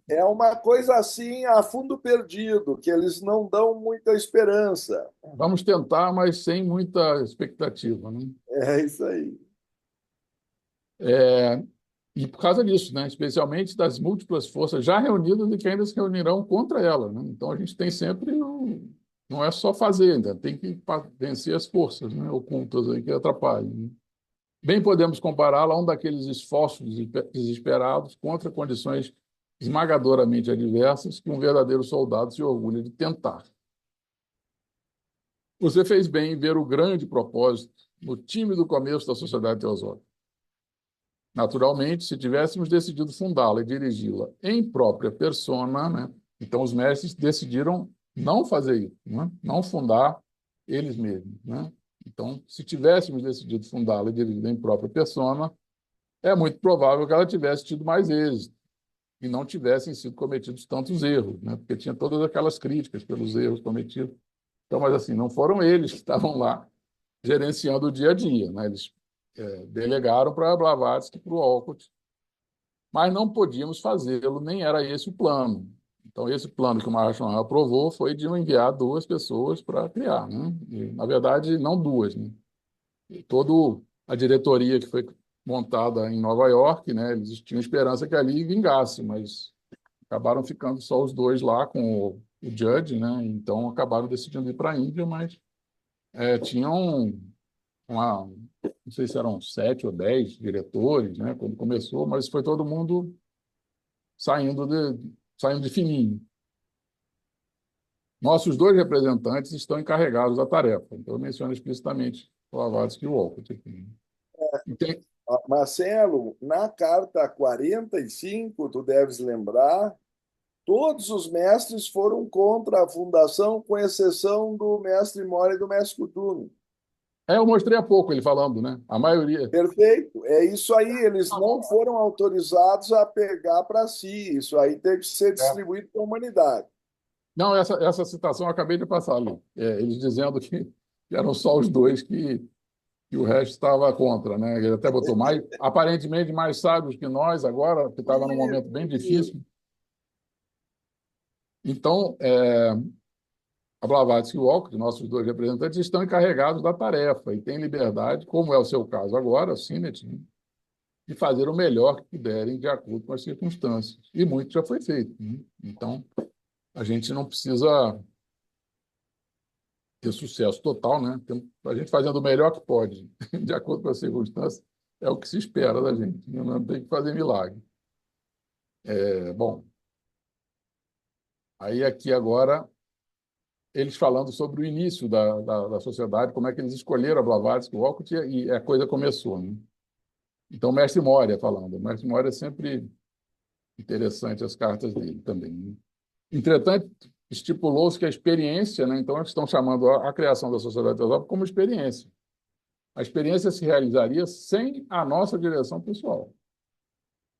É uma coisa assim a fundo perdido, que eles não dão muita esperança. Vamos tentar, mas sem muita expectativa, né? É isso aí. É, e por causa disso, né? Especialmente das múltiplas forças já reunidas e que ainda se reunirão contra ela, né? Então a gente tem sempre não é só fazer, ainda tem que vencer as forças, né, ocultas aí que atrapalham, né? Bem podemos compará-la a um daqueles esforços desesperados contra condições esmagadoramente adversas que um verdadeiro soldado se orgulha de tentar. Você fez bem em ver o grande propósito no tímido começo da Sociedade Teosófica. Naturalmente, se tivéssemos decidido fundá-la e dirigi-la em própria persona, né? Então os mestres decidiram não fazer isso, né? Não fundar eles mesmos, né? Então, se tivéssemos decidido fundá-la e dirigi-la em própria persona, é muito provável que ela tivesse tido mais êxito e não tivessem sido cometidos tantos erros, né? Porque tinha todas aquelas críticas pelos erros cometidos. Então, mas assim, não foram eles que estavam lá gerenciando o dia a dia, né? Eles delegaram para a Blavatsky e para o Olcott, mas não podíamos fazê-lo, nem era esse o plano. Então, esse plano que o Marshall aprovou foi de enviar 2 pessoas para criar, né? E, na verdade, não 2, né? E toda a diretoria que foi montada em Nova York, né? Eles tinham esperança que ali vingasse, mas acabaram ficando só os 2 lá com o Judge, né? Então, acabaram decidindo ir para a Índia, mas tinham não sei se eram 7 ou 10 diretores, né? Quando começou, mas foi todo mundo saindo de fininho. Nossos 2 representantes estão encarregados da tarefa. Então, eu menciono explicitamente o Blavatsky e o Olcott aqui. E tem, Marcelo, na carta 45, tu deves lembrar, todos os mestres foram contra a fundação, com exceção do mestre Mora e do mestre Kutume. eu mostrei há pouco ele falando, né? A maioria. Perfeito, é isso aí. Eles não foram autorizados a pegar para si. Isso aí tem que ser distribuído para a humanidade. Não, essa citação eu acabei de passar ali. Eles dizendo que eram só os 2 que o resto estava contra, né? Ele até botou mais, aparentemente mais sábios que nós agora, que estava num momento bem difícil. Então, a Blavatsky e o Olcott, nossos 2 representantes, estão encarregados da tarefa e têm liberdade, como é o seu caso agora, o Sinet, né, de fazer o melhor que puderem de acordo com as circunstâncias. E muito já foi feito, né? Então, a gente não precisa ter sucesso total, né? A gente fazendo o melhor que pode, de acordo com as circunstâncias, é o que se espera da gente. Não tem que fazer milagre. Bom, aí aqui agora eles falando sobre o início da sociedade, como é que eles escolheram a Blavatsky, o Olcott, e a coisa começou, né? Então, o mestre Moria falando. O mestre Moria é sempre interessante as cartas dele também, né? Entretanto, estipulou-se que a experiência, né? Então, eles estão chamando a criação da sociedade teosófica como experiência. A experiência se realizaria sem a nossa direção pessoal,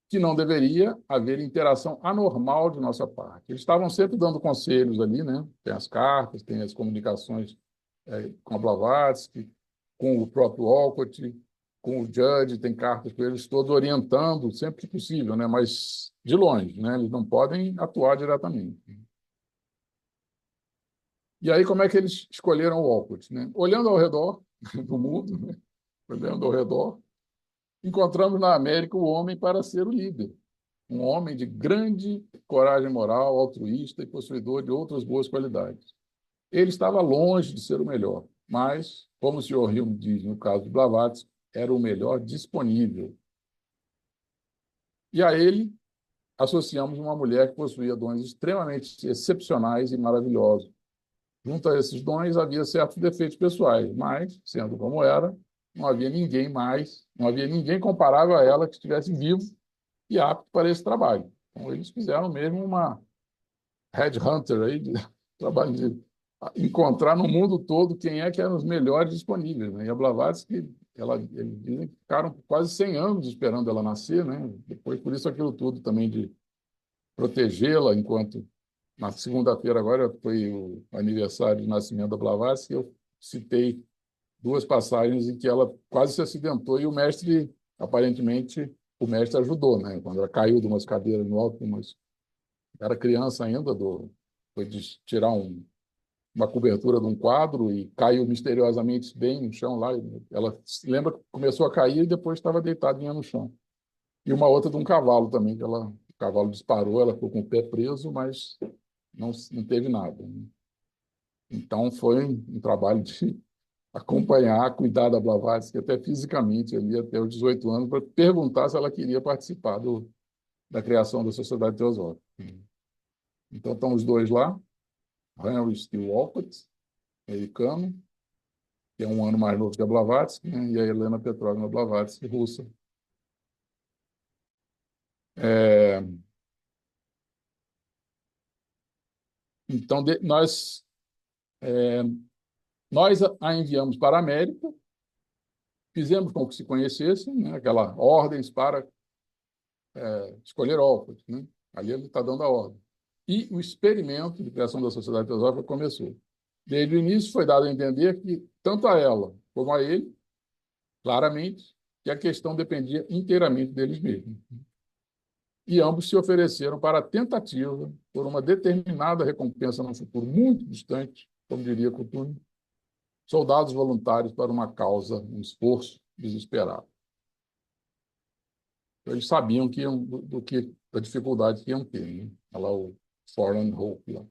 que não deveria haver interação anormal de nossa parte. Eles estavam sempre dando conselhos ali, né? Tem as cartas, tem as comunicações com a Blavatsky, com o próprio Olcott, com o Judge, tem cartas com eles todos orientando sempre que possível, né? Mas de longe, né? Eles não podem atuar diretamente. E aí, como é que eles escolheram o Olcott, né? Olhando ao redor do mundo, né? Olhando ao redor, encontramos na América o homem para ser o líder. Um homem de grande coragem moral, altruísta e possuidor de outras boas qualidades. Ele estava longe de ser o melhor, mas, como o senhor Hume diz no caso de Blavatsky, era o melhor disponível. E a ele associamos uma mulher que possuía dons extremamente excepcionais e maravilhosos. Junto a esses dons havia certos defeitos pessoais, mas, sendo como era, não havia ninguém mais, não havia ninguém comparável a ela que estivesse vivo e apto para esse trabalho. Então, eles fizeram mesmo uma headhunter aí, de trabalho de encontrar no mundo todo quem é que eram os melhores disponíveis, né? E a Blavatsky, eles dizem que ficaram quase 100 anos esperando ela nascer, né? Depois, por isso aquilo tudo também de protegê-la enquanto na segunda-feira agora foi o aniversário de nascimento da Blavatsky, eu citei 2 passagens em que ela quase se acidentou e o mestre, aparentemente, o mestre ajudou, né? Quando ela caiu de umas cadeiras no alto, mas era criança ainda, foi de tirar uma cobertura de um quadro e caiu misteriosamente bem no chão lá. Ela se lembra que começou a cair e depois estava deitadinha no chão. E uma outra de um cavalo também, o cavalo disparou, ela ficou com o pé preso, mas não teve nada, né? Então foi um trabalho de acompanhar, cuidar da Blavatsky até fisicamente ali até os 18 anos para perguntar se ela queria participar da criação da Sociedade Teosófica. Então estão os 2 lá, Henry Steele Olcott, americano, que é um ano mais novo que a Blavatsky, né? E a Helena Petrovna Blavatsky, russa. Então, nós a enviamos para a América, fizemos com que se conhecessem, né? Aquela ordens para escolher Olcott, né? Ali ele está dando a ordem. E o experimento de criação da Sociedade Teosófica começou. Desde o início foi dado a entender que, tanto a ela como a ele, claramente, que a questão dependia inteiramente deles mesmos. E ambos se ofereceram para a tentativa por uma determinada recompensa num futuro muito distante, como diria Coutinho, soldados voluntários para uma causa, um esforço desesperado. Então, eles sabiam que do que da dificuldade que iam ter, né? Olha lá o Foreign Hope lá.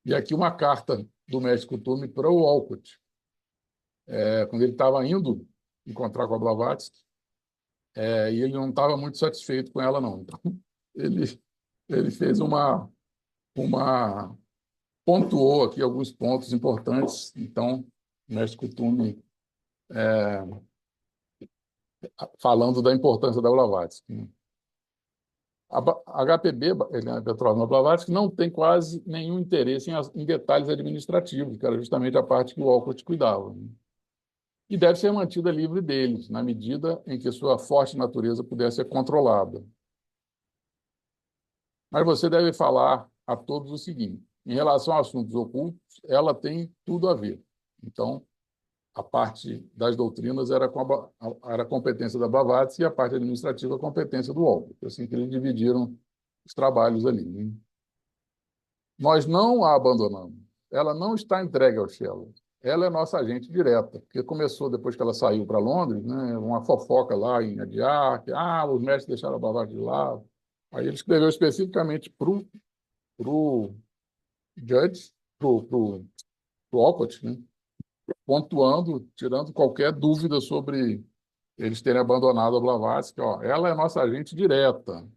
E aqui uma carta do mestre Coutinho para o Walcott, quando ele estava indo encontrar com a Blavatsky, e ele não estava muito satisfeito com ela, não. Então, ele, ele fez uma pontuou aqui alguns pontos importantes. Então, o mestre Coutinho falando da importância da Blavatsky. A HPB, Petrovna Blavatsky, não tem quase nenhum interesse em detalhes administrativos, que era justamente a parte que o Walcott cuidava. E deve ser mantida livre deles, na medida em que sua forte natureza puder ser controlada. Mas você deve falar a todos o seguinte: em relação a assuntos ocultos, ela tem tudo a ver. Então, a parte das doutrinas era a competência da Blavatsky e a parte administrativa a competência do Walcott. Assim que eles dividiram os trabalhos ali, né? Nós não a abandonamos. Ela não está entregue ao Shelley. Ela é nossa agente direta, porque começou, depois que ela saiu para Londres, né, uma fofoca lá em adiar, que os mestres deixaram a Blavatsky de lado. Aí ele escreveu especificamente para o Judge, para o Walcott, né, pontuando, tirando qualquer dúvida sobre eles terem abandonado a Blavatsky. Ela é nossa agente direta.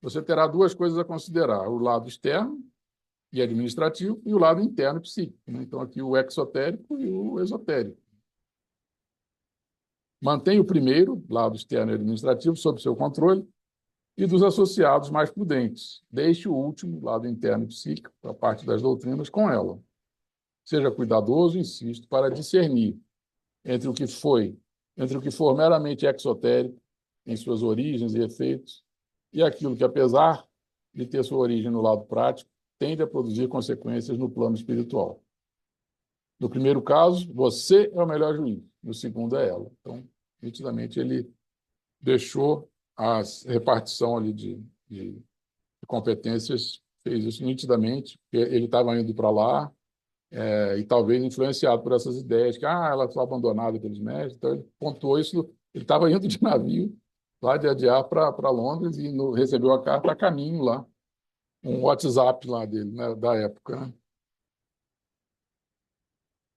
Você terá duas coisas a considerar: o lado externo e administrativo e o lado interno e psíquico, né? Então, aqui o exotérico e o esotérico. Mantém o primeiro, lado externo e administrativo, sob seu controle, e dos associados mais prudentes. Deixe o último, lado interno e psíquico, a parte das doutrinas, com ela. Seja cuidadoso, insisto, para discernir entre o que for meramente exotérico, em suas origens e efeitos, e aquilo que, apesar de ter sua origem no lado prático, tende a produzir consequências no plano espiritual. No primeiro caso, você é o melhor juiz. No segundo, é ela. Então, nitidamente, ele deixou a repartição ali de competências, fez isso nitidamente, porque ele estava indo para lá, e talvez influenciado por essas ideias, que ela foi abandonada pelos mestres. Então, ele pontuou isso. Ele estava indo de navio lá de Adiar para Londres e recebeu a carta a caminho lá, um WhatsApp lá dele, né, da época, né?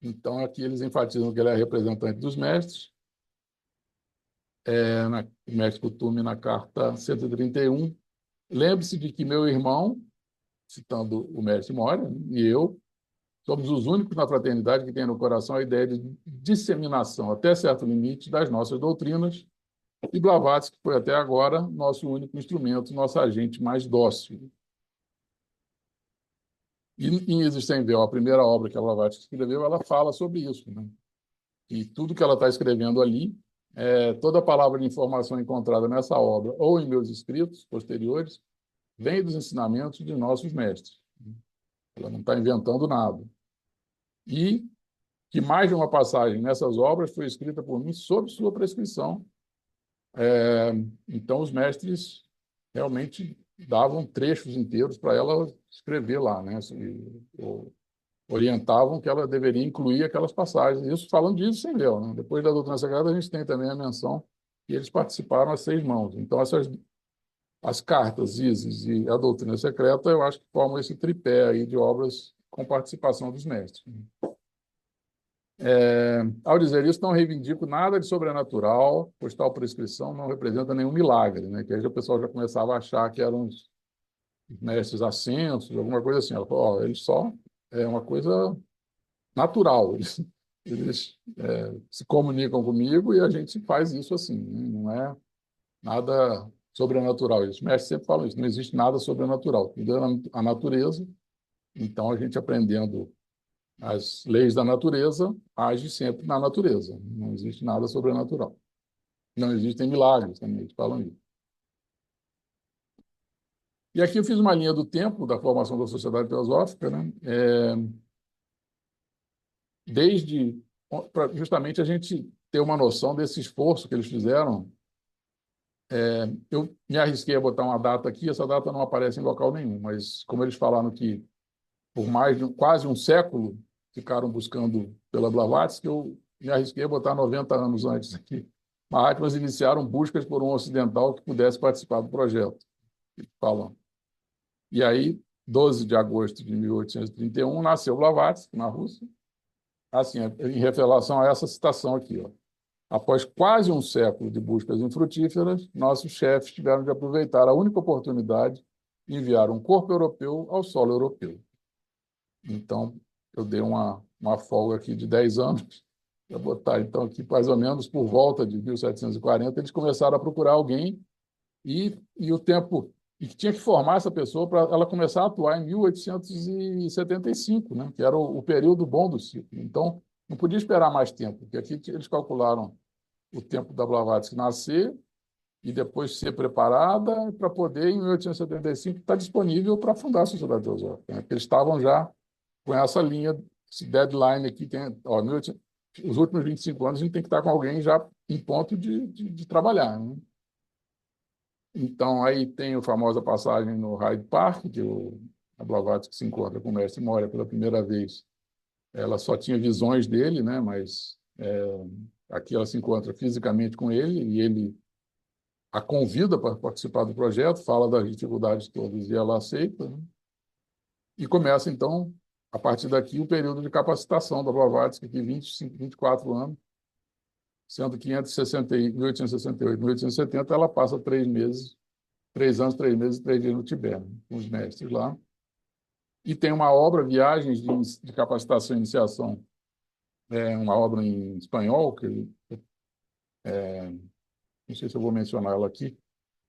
Então, aqui eles enfatizam que ele é representante dos mestres. O mestre Coutinho, na carta 131, lembre-se de que meu irmão, citando o mestre Moria, e eu, somos os únicos na fraternidade que tem no coração a ideia de disseminação, até certo limite, das nossas doutrinas, e Blavatsky foi até agora nosso único instrumento, nosso agente mais dócil. E em Existem em Véu, a primeira obra que a Blavatsky escreveu, ela fala sobre isso, né? E tudo que ela está escrevendo ali, toda palavra de informação encontrada nessa obra ou em meus escritos posteriores, vem dos ensinamentos de nossos mestres. Ela não está inventando nada. E que mais de uma passagem nessas obras foi escrita por mim sob sua prescrição. Então, os mestres realmente davam trechos inteiros para ela escrever lá, né? Orientavam que ela deveria incluir aquelas passagens. Isso falando de Isso Sem Véu, né? Depois da doutrina sagrada, a gente tem também a menção que eles participaram a 6 mãos. Então, as cartas, Isis e a doutrina secreta, eu acho que formam esse tripé aí de obras com participação dos mestres. Ao dizer isso, não reivindico nada de sobrenatural, pois tal prescrição não representa nenhum milagre, né? Que aí o pessoal já começava a achar que eram os mestres ascensos, alguma coisa assim. Ela falou, eles só é uma coisa natural, eles se comunicam comigo e a gente faz isso assim, né? Não é nada sobrenatural. Os mestres sempre falam isso, não existe nada sobrenatural, tudo é a natureza. Então, a gente aprendendo as leis da natureza, age sempre na natureza. Não existe nada sobrenatural. Não existem milagres também, eles falam isso. E aqui eu fiz uma linha do tempo da formação da Sociedade Teosófica, né? Desde para justamente a gente ter uma noção desse esforço que eles fizeram. Eu me arrisquei a botar uma data aqui, essa data não aparece em local nenhum, mas como eles falaram que por mais de quase um século ficaram buscando pela Blavatsky, eu me arrisquei a botar 90 anos antes aqui. Mahatmas iniciaram buscas por um ocidental que pudesse participar do projeto. Falam. E aí, 12 de agosto de 1831, nasceu Blavatsky, na Rússia. Assim, em relação a essa citação aqui, ó. Após quase um século de buscas infrutíferas, nossos chefes tiveram de aproveitar a única oportunidade de enviar um corpo europeu ao solo europeu. Então, eu dei uma folga aqui de 10 anos para botar, então, aqui mais ou menos por volta de 1740, eles começaram a procurar alguém e o tempo e que tinha que formar essa pessoa para ela começar a atuar em 1875, né, que era o período bom do ciclo. Então, não podia esperar mais tempo, porque aqui eles calcularam o tempo da Blavatsky nascer e depois ser preparada para poder, em 1875, estar disponível para fundar a Sociedade Teosófica, né? Eles estavam já com essa linha, esse deadline aqui, ó, os últimos 25 anos a gente tem que estar com alguém já em ponto de trabalhar, né? Então, aí tem a famosa passagem no Hyde Park, que a Blavatsky se encontra com o mestre Moria pela primeira vez. Ela só tinha visões dele, né? Mas aqui ela se encontra fisicamente com ele e ele a convida para participar do projeto, fala das dificuldades todas e ela aceita, né? E começa, então, a partir daqui, o período de capacitação da Blavatsky, que 25, 24 anos, sendo que entre 1868 e 1870 ela passa 3 meses, 3 anos, 3 meses e 3 dias no Tibete, né, com os mestres lá. E tem uma obra, Viagens de Capacitação e Iniciação, uma obra em espanhol, que não sei se eu vou mencionar ela aqui,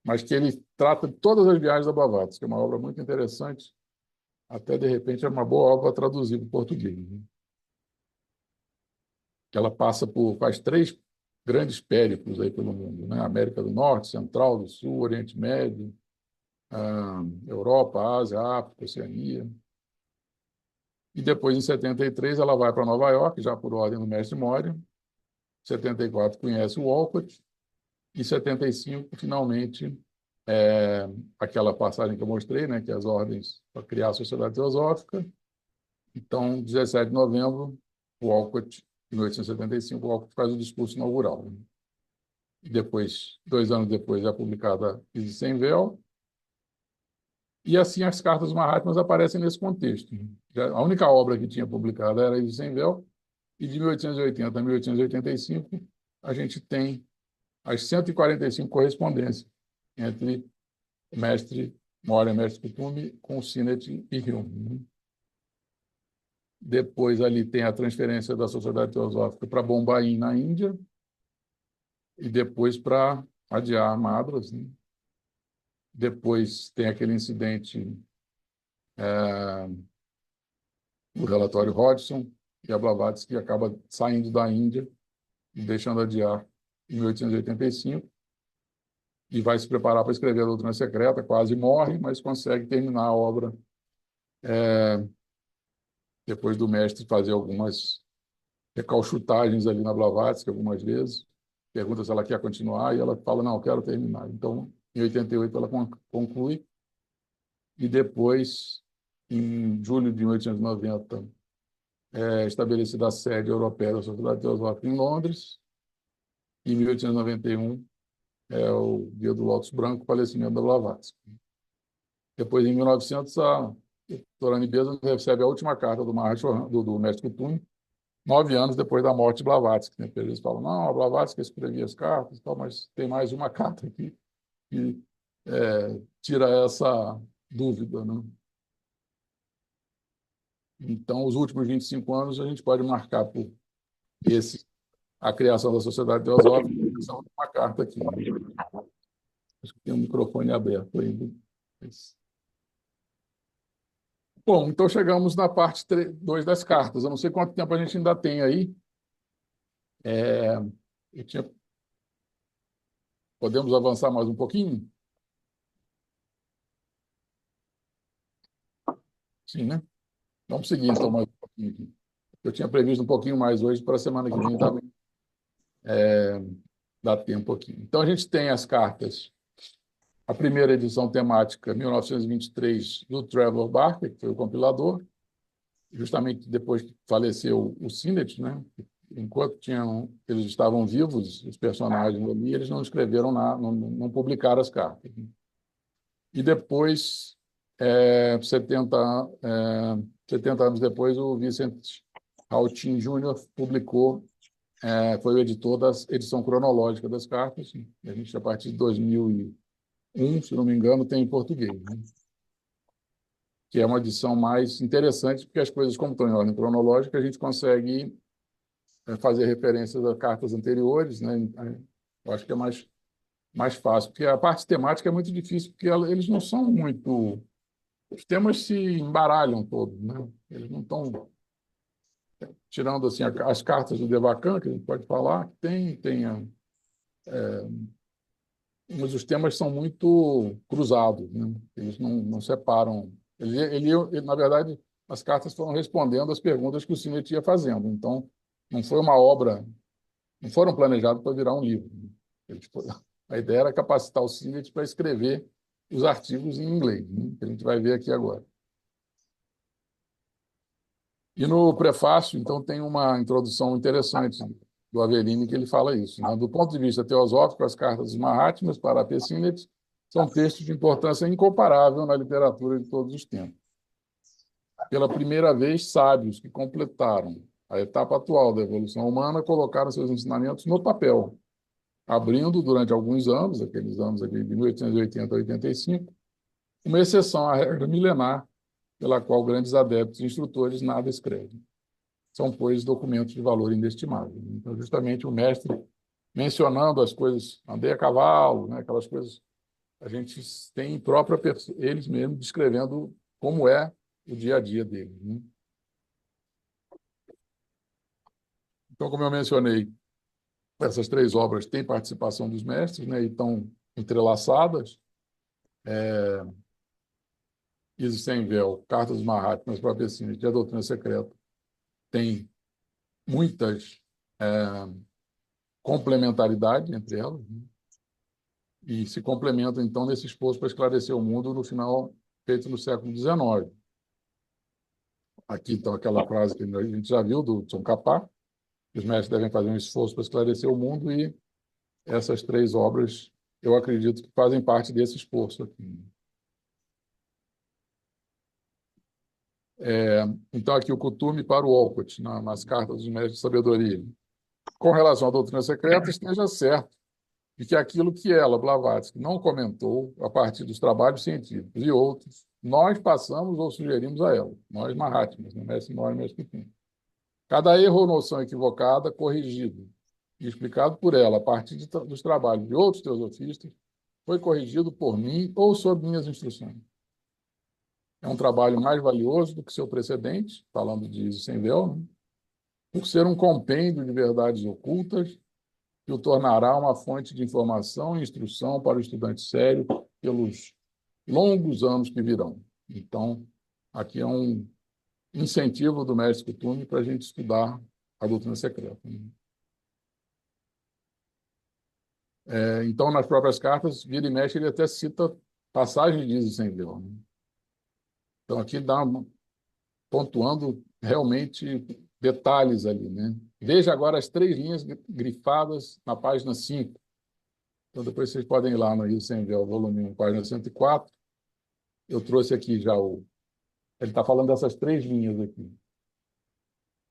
mas que ele trata de todas as viagens da Blavatsky, que é uma obra muito interessante, até de repente é uma boa obra traduzida para o português, né? Que ela faz 3 grandes périplos aí pelo mundo, né? América do Norte, Central, do Sul, Oriente Médio, Europa, Ásia, África, Oceania. E depois, em 73, ela vai para Nova York, já por ordem do mestre Moria. Em 74, conhece o Walcott. Em 75, finalmente, aquela passagem que eu mostrei, né, que é as ordens para criar a Sociedade Teosófica. Então, 17 de novembro, o Walcott, em 1875, o Walcott faz o discurso inaugural, né? E depois, 2 anos depois, é publicada Isis Sem Véu. E assim as cartas dos Mahatmas aparecem nesse contexto, né? A única obra que tinha publicada era Isis Sem Véu, e de 1880 a 1885 a gente tem as 145 correspondências entre o mestre Moria, mestre Kutume, com o Sinet e Hume, né? Depois ali tem a transferência da Sociedade Teosófica para Bombaim, na Índia, e depois para Adyar Madras, né? Depois tem aquele incidente, o relatório Hodgson e a Blavatsky, que acaba saindo da Índia e deixando Adyar em 1885 e vai se preparar para escrever a Doutrina Secreta, quase morre, mas consegue terminar a obra depois do mestre fazer algumas recalchutagens ali na Blavatsky algumas vezes, pergunta se ela quer continuar e ela fala, não, eu quero terminar. Então, em 88 ela conclui e depois, em julho de 1890, é estabelecida a sede europeia da Sociedade Teosófica em Londres. Em 1891 é o dia do Lótus Branco, o falecimento da Blavatsky. Depois, em 1900, a doutora Nibeza recebe a última carta do mestre Kutume, 9 anos depois da morte de Blavatsky, né? Eles falam, não, a Blavatsky escrevia as cartas, tal, mas tem mais uma carta aqui que tira essa dúvida, né? Então, os últimos 25 anos a gente pode marcar por a criação da Sociedade Teosófica, essa última carta aqui, né? Acho que tem um microfone aberto ainda. Bom, então chegamos na parte 2 das cartas. Eu não sei quanto tempo a gente ainda tem aí. Eu tinha Podemos avançar mais um pouquinho? Sim, né? Vamos seguir, então, mais um pouquinho aqui. Eu tinha previsto um pouquinho mais hoje, para a semana que vem também dá tempo aqui. Então, a gente tem as cartas. A primeira edição temática, 1923, do Trevor Barker, que foi o compilador, justamente depois que faleceu o Sinnett, né? Enquanto eles estavam vivos, os personagens ali, eles não escreveram nada, não publicaram as cartas. E depois, 70 anos depois, o Vincent Houghton Jr. publicou, foi o editor da edição cronológica das cartas. A gente, a partir de 2001, se não me engano, tem em português, né? Que é uma edição mais interessante, porque as coisas, como estão em ordem cronológica, a gente consegue fazer referências a cartas anteriores, né? Eu acho que é mais fácil, porque a parte temática é muito difícil, porque eles não são muito... Os temas se embaralham todos, né? Eles não estão tirando assim as cartas do Devakan, que a gente pode falar, mas os temas são muito cruzados, né? Eles não separam. Na verdade, as cartas foram respondendo às perguntas que o Sinnett ia fazendo. Então, não foi uma obra, não foram planejados para virar um livro, né? A ideia era capacitar o Sinnett para escrever os artigos em inglês, né? Que a gente vai ver aqui agora. E no prefácio, então, tem uma introdução interessante do Aveline, que ele fala isso, né? Do ponto de vista teosófico, as cartas dos Mahatmas para a P. Sinnett são textos de importância incomparável na literatura de todos os tempos. Pela primeira vez, sábios que completaram a etapa atual da evolução humana colocaram seus ensinamentos no papel, abrindo, durante alguns anos, aqueles anos aqui de 1880 a 85, uma exceção à regra milenar pela qual grandes adeptos e instrutores nada escrevem. São, pois, documentos de valor inestimável. Então, justamente o mestre mencionando as coisas, andei a cavalo, né, aquelas coisas, a gente tem eles mesmos descrevendo como é o dia a dia deles, né? Então, como eu mencionei, essas três obras têm participação dos mestres, né, e estão entrelaçadas. Isis Sem Véu, Cartas dos Mahatmas para a Pessinha e a Doutrina Secreta tem muitas complementaridades entre elas, né? E se complementam, então, nesse esforço para esclarecer o mundo no final, feito no século XIX. Aqui, então, aquela frase que a gente já viu do Tsongkhapa, que os mestres devem fazer um esforço para esclarecer o mundo, e essas três obras, eu acredito que fazem parte desse esforço aqui. Então, aqui o Kutume para o Olcott, nas cartas dos mestres de sabedoria. Com relação à doutrina secreta, esteja certo de que aquilo que ela, Blavatsky, não comentou a partir dos trabalhos científicos e outros, nós passamos ou sugerimos a ela, nós Mahatmas, né? Mestre Mora e Mestre Kutume. Cada erro ou noção equivocada, corrigido e explicado por ela a partir dos trabalhos de outros teosofistas, foi corrigido por mim ou sob minhas instruções. É um trabalho mais valioso do que seu precedente, falando de Isis Sem Véu, né? Por ser um compêndio de verdades ocultas que o tornará uma fonte de informação e instrução para o estudante sério pelos longos anos que virão. Então, aqui é um incentivo do mestre Kutume para a gente estudar a doutrina secreta, né? Então, nas próprias cartas, vira e mexe, ele até cita passagens de Isis Sem Véu, né? Então, aqui pontuando realmente detalhes ali, né? Veja agora as três linhas grifadas na página 5. Então, depois vocês podem ir lá no Isis Sem Véu, volume 1, página 104. Eu trouxe aqui já Ele está falando dessas três linhas aqui.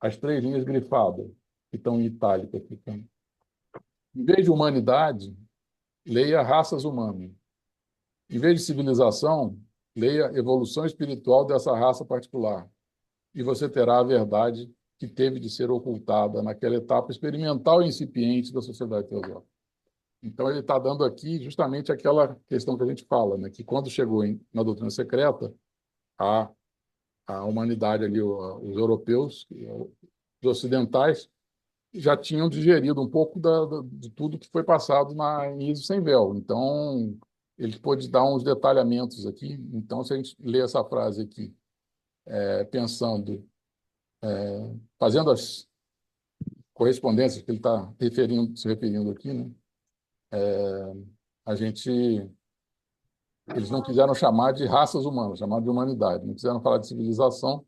As três linhas grifadas, que estão em itálico aqui. Em vez de humanidade, leia raças humanas. Em vez de civilização, leia evolução espiritual dessa raça particular. E você terá a verdade que teve de ser ocultada naquela etapa experimental e incipiente da sociedade teosófica. Então, ele está dando aqui justamente aquela questão que a gente fala, né? Que quando chegou na doutrina secreta, a humanidade ali, os europeus, os ocidentais, já tinham digerido um pouco de tudo que foi passado em Isis Sem Véu. Então, ele pôde dar uns detalhamentos aqui. Então, se a gente ler essa frase aqui, pensando, fazendo as correspondências que ele está se referindo aqui, né? A gente, eles não quiseram chamar de raças humanas, chamaram de humanidade, não quiseram falar de civilização,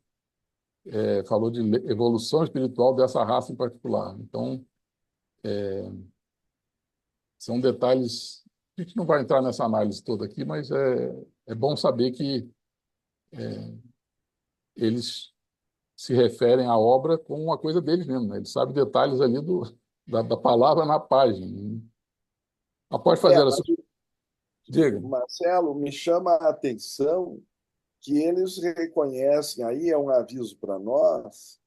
falou de evolução espiritual dessa raça em particular. Então, são detalhes, a gente não vai entrar nessa análise toda aqui, mas é bom saber que eles se referem à obra como uma coisa deles mesmo, né? Eles sabem detalhes ali da palavra na página, né? Após fazer a Mas, Diga. Marcelo, me chama a atenção que eles reconhecem, aí é um aviso para nós,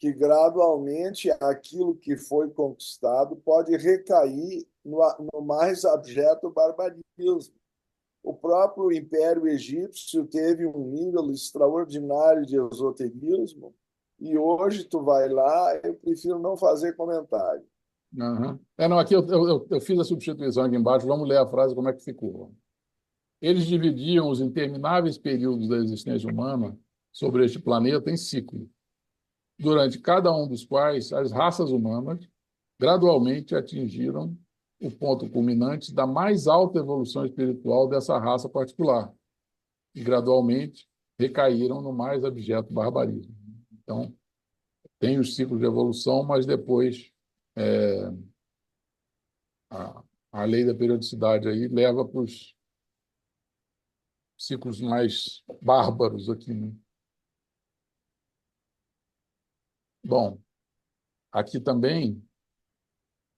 que gradualmente aquilo que foi conquistado pode recair no mais abjeto barbarismo. O próprio Império Egípcio teve um nível extraordinário de esoterismo, e hoje tu vai lá, eu prefiro não fazer comentário. Uhum. Não, aqui eu fiz a substituição aqui embaixo, vamos ler a frase como é que ficou. Eles dividiam os intermináveis períodos da existência humana sobre este planeta em ciclos, durante cada um dos quais as raças humanas gradualmente atingiram o ponto culminante da mais alta evolução espiritual dessa raça particular e gradualmente recaíram no mais abjeto barbarismo. Então, tem os ciclos de evolução, mas depois a lei da periodicidade aí leva para os ciclos mais bárbaros aqui, né? Bom, aqui também,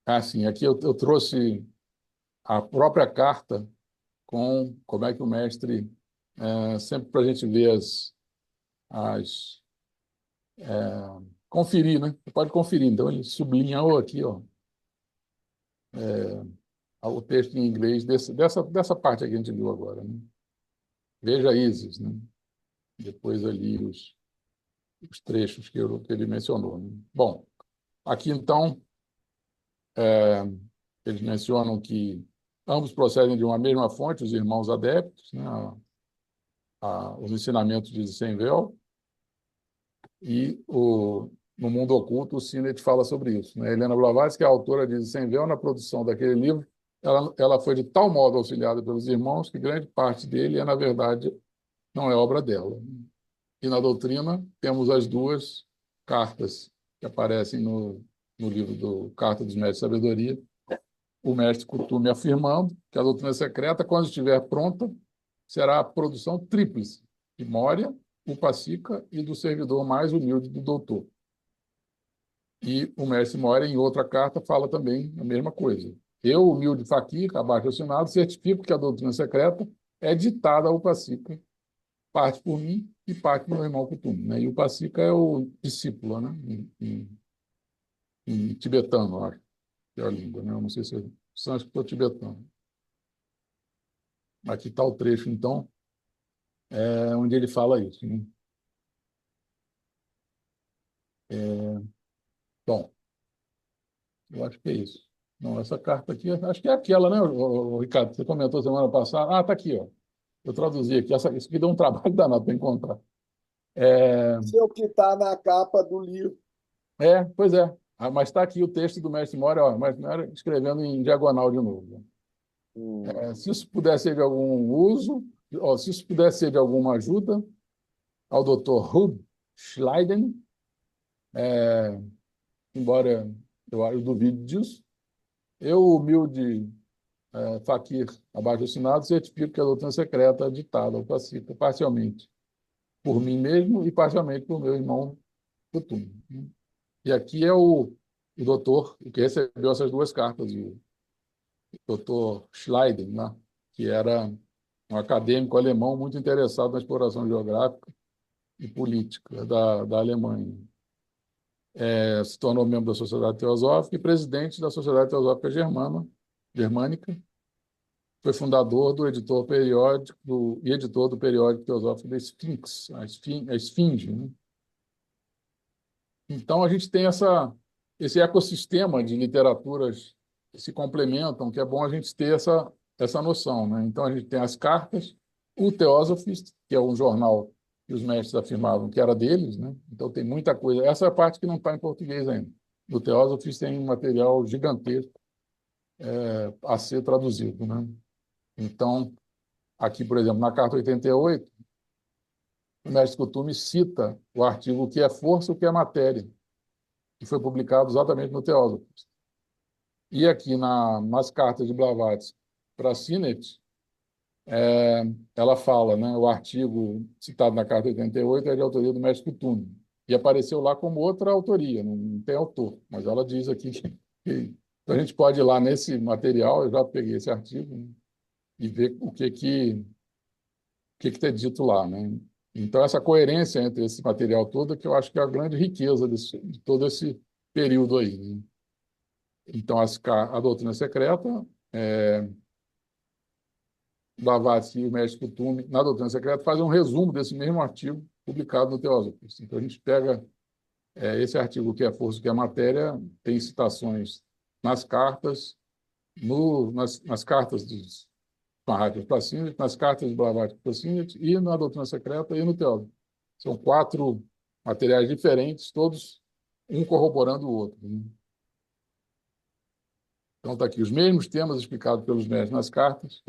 assim, aqui eu trouxe a própria carta com como é que o mestre, sempre para a gente ver as conferir, né? Você pode conferir. Então, ele sublinhou aqui, ó, o texto em inglês dessa parte aqui que a gente viu agora, né? Veja Isis, né? Depois ali os trechos que ele mencionou, né? Bom, aqui então eles mencionam que ambos procedem de uma mesma fonte, os irmãos adeptos, né? Os ensinamentos de Sem Véu, e no Mundo Oculto o Sinet fala sobre isso, né? Helena Blavatsky, a autora de Sem Véu, na produção daquele livro, ela foi de tal modo auxiliada pelos irmãos que grande parte dele na verdade, não é obra dela. E na doutrina temos as duas cartas que aparecem no livro do Carta dos Mestres de Sabedoria, o mestre Kuthumi afirmando que a doutrina secreta, quando estiver pronta, será a produção tríplice de Moria, Upasika e do servidor mais humilde do doutor. E o mestre Moria, em outra carta, fala também a mesma coisa. Eu, humilde faquir, abaixo assinado, certifico que a doutrina secreta é ditada a Upasika, parte por mim e parte do meu irmão Kuthumi, né? E Upasika é o discípulo, né? Em tibetano, acho que é a língua, né? Eu não sei se é sânscrito ou tibetano. Aqui está o trecho, então, onde ele fala isso, né? Bom, eu acho que é isso. Não, essa carta aqui, acho que é aquela, né, Ricardo? Você comentou semana passada. Ah, está aqui, ó. Eu traduzi aqui. Isso aqui deu um trabalho danado para encontrar. Esse é o que está na capa do livro. Pois é. Mas está aqui o texto do mestre Moria, ó, mestre Moria escrevendo em diagonal de novo. Se isso pudesse ser de algum uso, ó, se isso pudesse ser de alguma ajuda ao Dr. Hub Schleiden, embora eu duvide disso, eu, humilde faquir abaixo assinado, certifico que a doutrina secreta é ditada ou pacífica parcialmente por mim mesmo e parcialmente por meu irmão Kuthumi. E aqui é o doutor que recebeu essas duas cartas, o doutor Schleiden, né? Que era um acadêmico alemão muito interessado na exploração geográfica e política da Alemanha. Se tornou membro da Sociedade Teosófica e presidente da Sociedade Teosófica Germânica. Foi fundador do editor periódico e editor do periódico teosófico da Sphinx, a Esfinge, né? Então, a gente tem esse ecossistema de literaturas que se complementam, que é bom a gente ter essa noção, né? Então, a gente tem as cartas, o Theosophist, que é um jornal que os mestres afirmavam que era deles, né? Então tem muita coisa. Essa é a parte que não está em português ainda. No Theosophist tem um material gigantesco a ser traduzido, né? Então, aqui, por exemplo, na carta 88, o mestre Kuthumi cita o artigo O que é força, o que é matéria, que foi publicado exatamente no Theosophist. E aqui nas cartas de Blavatsky para Sinet, ela fala, né, o artigo citado na carta 88 é de autoria do mestre Kuthumi, e apareceu lá como outra autoria, não tem autor, mas ela diz aqui então a gente pode ir lá nesse material, eu já peguei esse artigo, né, e ver o que está dito lá, né? Então, essa coerência entre esse material todo, que eu acho que é a grande riqueza de todo esse período aí, né? Então, a doutrina secreta, Blavatsky e o mestre Kuthumi, na doutrina secreta, fazem um resumo desse mesmo artigo publicado no Theosophist. Então, a gente pega esse artigo, que é força, que é matéria, tem citações nas cartas, nas cartas dos Mahatmas para Sinet, nas cartas de Blavatsky para Sinet e na doutrina secreta e no Theosophist. São 4 materiais diferentes, todos um corroborando o outro, né? Então, está aqui os mesmos temas explicados pelos mestres nas cartas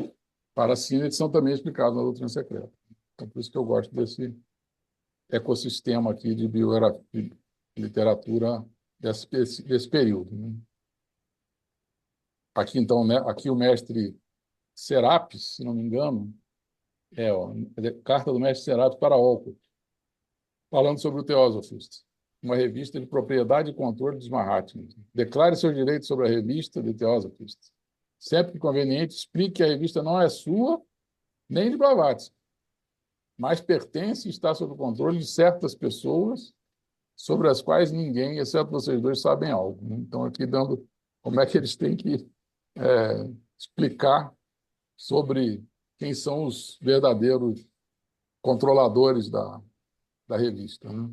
para Sinet são também explicados na doutrina secreta. Então, por isso que eu gosto desse ecossistema aqui de biografia, de literatura desse período, né? Aqui, então, né, aqui o mestre Serapis, se não me engano, carta do mestre Serapis para Olcott, falando sobre o Theosophist, uma revista de propriedade e controle dos Mahatmas. Declare seus direitos sobre a revista de Theosophist. Sempre que conveniente, explique que a revista não é sua, nem de Blavatsky, mas pertence e está sob o controle de certas pessoas sobre as quais ninguém, exceto vocês dois, sabem algo, né? Então, aqui dando como é que eles têm que explicar sobre quem são os verdadeiros controladores da revista, né?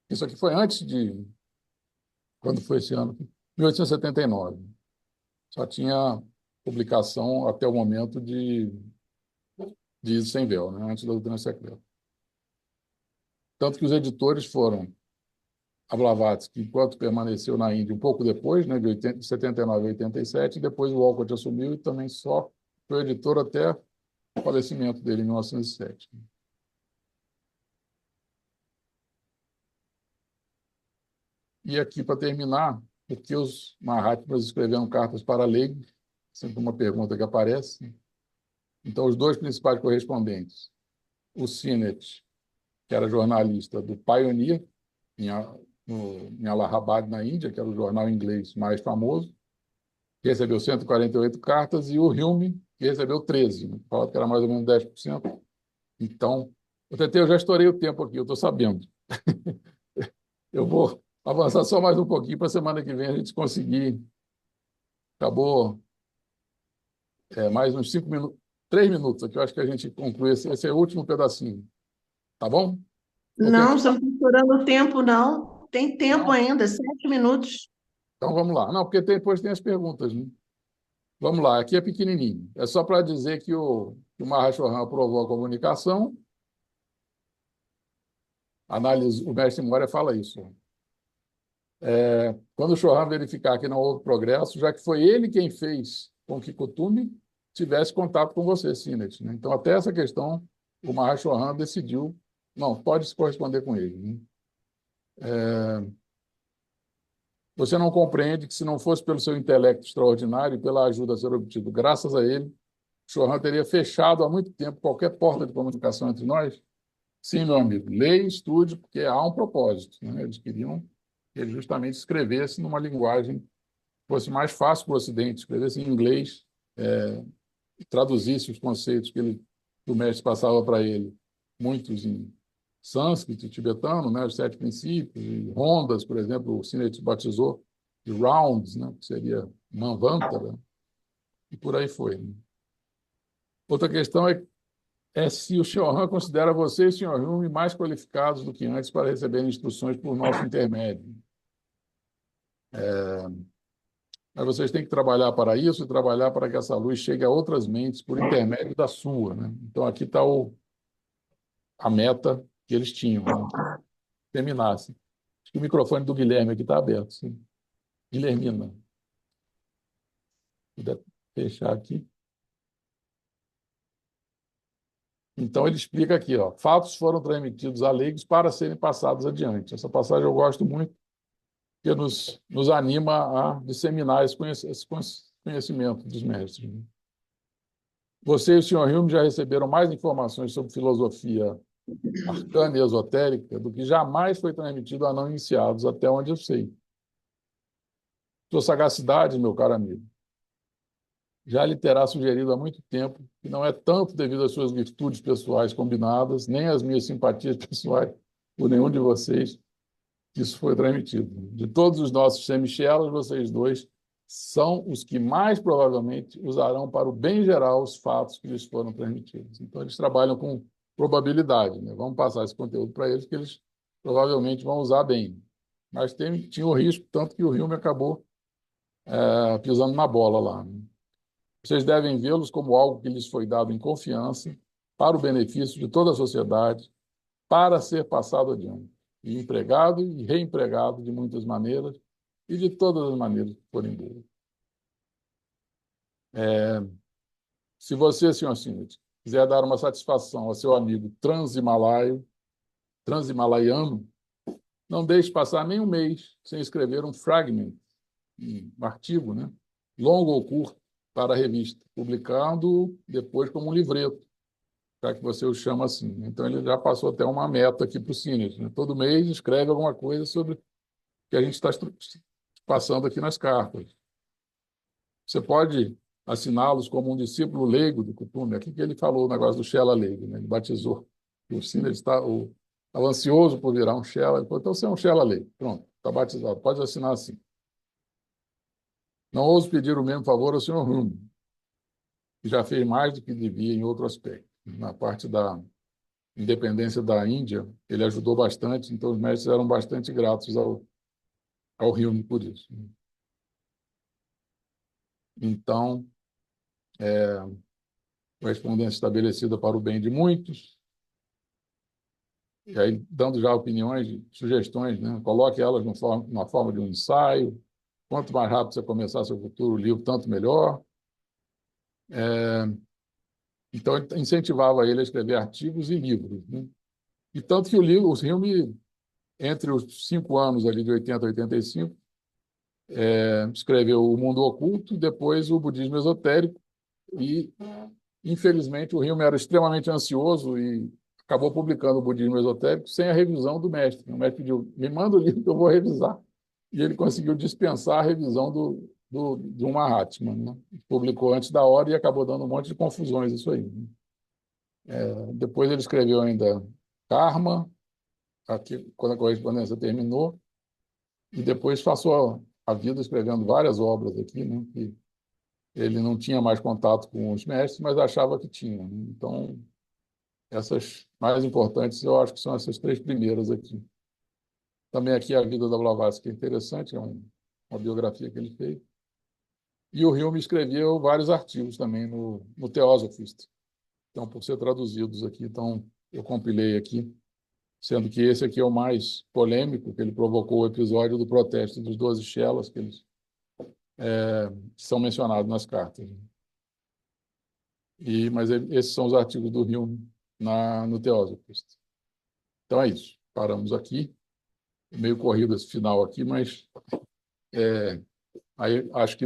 Isso aqui foi antes de... Quando foi esse ano? 1879. Só tinha publicação até o momento de Iso Sem Véu, né? Antes da doutrina secreta. Tanto que os editores foram a Blavatsky, enquanto permaneceu na Índia um pouco depois, né, de 79 a 87, e depois o Olcott assumiu e também só foi editor até o falecimento dele em 1907. E aqui, para terminar, por que os Mahatmas escreveram cartas para leigos? Sempre uma pergunta que aparece. Então, os 2 principais correspondentes, o Sinet, que era jornalista do Pioneer, em Allahabad, na Índia, que era o jornal inglês mais famoso, que recebeu 148 cartas, e o Hume, que recebeu 13, né? Fala que era mais ou menos 10%. Então, eu já estourei o tempo aqui, eu estou sabendo. Eu vou avançar só mais um pouquinho para a semana que vem a gente conseguir. Acabou mais uns 5 minutos, 3 minutos aqui, eu acho que a gente conclui esse é o último pedacinho. Tá bom? Não, estamos estourando o tempo, não. Tem tempo Não? ainda, 7 minutos. Então vamos lá. Não, porque depois tem as perguntas, né? Vamos lá, aqui é pequenininho. É só para dizer que o Mahashohan aprovou a comunicação. O mestre Moria fala isso. Quando o Chohan verificar que não houve progresso, já que foi ele quem fez com que Kuthumi tivesse contato com você, Sinet, né? Então, até essa questão, o Mahashohan decidiu, não, pode se corresponder com ele, né? Você não compreende que, se não fosse pelo seu intelecto extraordinário e pela ajuda a ser obtido graças a ele, Chohan teria fechado há muito tempo qualquer porta de comunicação entre nós? Sim, meu amigo, leia e estude, porque há um propósito, né? Eles queriam que ele justamente escrevesse numa linguagem que fosse mais fácil para o Ocidente, escrevesse em inglês, e traduzisse os conceitos que o mestre passava para ele, muitos em sânscrito, tibetano, né? Os 7 princípios, e rondas, por exemplo, o Sinet batizou de rounds, né? Que seria manvantara, e por aí foi, né? Outra questão é se o Chohan considera você e o Sr. Hume mais qualificados do que antes para receber instruções por nosso intermédio. Mas vocês têm que trabalhar para isso e trabalhar para que essa luz chegue a outras mentes por intermédio da sua, né? Então, aqui está a meta que eles tinham, né, que terminassem. Acho que o microfone do Guilherme aqui está aberto. Sim. Guilhermina, se puder fechar aqui. Então, ele explica aqui, ó, fatos foram transmitidos a leigos para serem passados adiante. Essa passagem eu gosto muito, porque nos anima a disseminar esse conhecimento dos mestres. Né? Você e o Sr. Hume já receberam mais informações sobre filosofia arcana e esotérica do que jamais foi transmitido a não iniciados, até onde eu sei. Sua sagacidade, meu caro amigo, já lhe terá sugerido há muito tempo que não é tanto devido às suas virtudes pessoais combinadas, nem às minhas simpatias pessoais por nenhum de vocês, que isso foi transmitido. De todos os nossos semichelas, vocês dois são os que mais provavelmente usarão para o bem geral os fatos que lhes foram transmitidos. Então, eles trabalham com probabilidade. Né? Vamos passar esse conteúdo para eles, que eles provavelmente vão usar bem. Mas tinha o risco, tanto que o Hume acabou pisando na bola lá. Né? Vocês devem vê-los como algo que lhes foi dado em confiança, para o benefício de toda a sociedade, para ser passado adiante, e empregado e reempregado de muitas maneiras e de todas as maneiras que forem boas. Se você, senhor Sinnet, quiser dar uma satisfação ao seu amigo transimalaiano, não deixe passar nem um mês sem escrever um fragment, um artigo, né, longo ou curto, para a revista, publicando depois como um livreto, já que você o chama assim. Então, ele já passou até uma meta aqui para o Sinnet. Né? Todo mês escreve alguma coisa sobre o que a gente está passando aqui nas cartas. Você pode assiná-los como um discípulo leigo do Kutume. Aqui que ele falou o negócio do Shela leigo, né? Ele batizou. O Sinnet estava ansioso por virar um Shela. Ele falou, então você é um Shela leigo. Pronto, está batizado. Pode assinar assim. Não ouso pedir o mesmo favor ao Sr. Hume, que já fez mais do que devia em outro aspecto. Na parte da independência da Índia, ele ajudou bastante, então os mestres eram bastante gratos ao Hume por isso. Então, correspondência estabelecida para o bem de muitos, e aí dando já opiniões, sugestões, né? Coloque elas na forma de um ensaio. Quanto mais rápido você começar seu futuro livro, tanto melhor. Então, ele incentivava ele a escrever artigos e livros. Né? E tanto que o filme, entre os 5 anos ali de 80 a 85, escreveu O Mundo Oculto, depois O Budismo Esotérico, e, infelizmente, o Hume era extremamente ansioso e acabou publicando o Budismo Esotérico sem a revisão do mestre. O mestre pediu, me manda o livro que eu vou revisar. E ele conseguiu dispensar a revisão do Mahatma. Né? Publicou antes da hora e acabou dando um monte de confusões isso aí. Né? Depois ele escreveu ainda Karma, aqui, quando a correspondência terminou, e depois passou a vida escrevendo várias obras aqui, né? Que ele não tinha mais contato com os mestres, mas achava que tinha. Né? Então, essas mais importantes, eu acho que são essas 3 primeiras aqui. Também aqui a vida da Blavatsky é interessante, é uma biografia que ele fez. E o Hume escreveu vários artigos também no Theosophist. Então, por ser traduzidos aqui, então eu compilei aqui, sendo que esse aqui é o mais polêmico, que ele provocou o episódio do protesto dos 12 chelas, que eles são mencionados nas cartas. Mas esses são os artigos do Hume no Theosophist. Então é isso. Paramos aqui. Meio corrido esse final aqui, mas aí acho que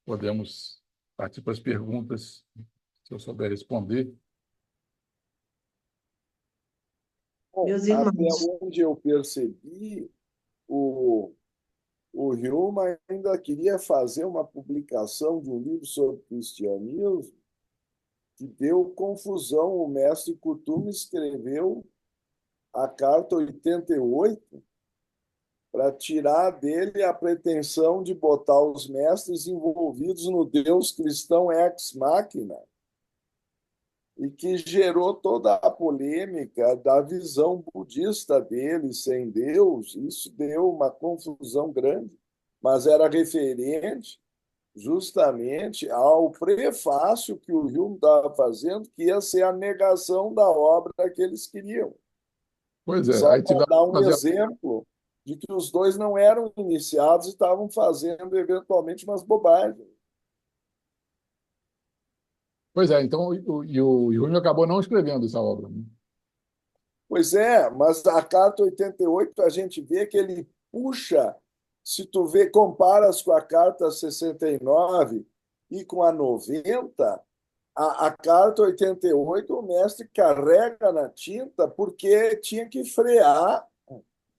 podemos partir para as perguntas, se eu souber responder. Bom, Meus até irmãos, onde eu percebi, o Hume ainda queria fazer uma publicação de um livro sobre cristianismo que deu confusão. O mestre Kutume escreveu a carta 88 para tirar dele a pretensão de botar os mestres envolvidos no Deus cristão ex machina, e que gerou toda a polêmica da visão budista dele sem Deus. Isso deu uma confusão grande, mas era referente justamente ao prefácio que o Hume estava fazendo, que ia ser a negação da obra que eles queriam. Pois é, Só aí para tivemos dar que um fazer. exemplo de que os dois não eram iniciados e estavam fazendo eventualmente umas bobagens. Pois é, então e o Júnior acabou não escrevendo essa obra, né? Pois é, mas a carta 88 a gente vê que ele puxa, se tu vê, comparas com a carta 69 e com a 90, a carta 88 o mestre carrega na tinta porque tinha que frear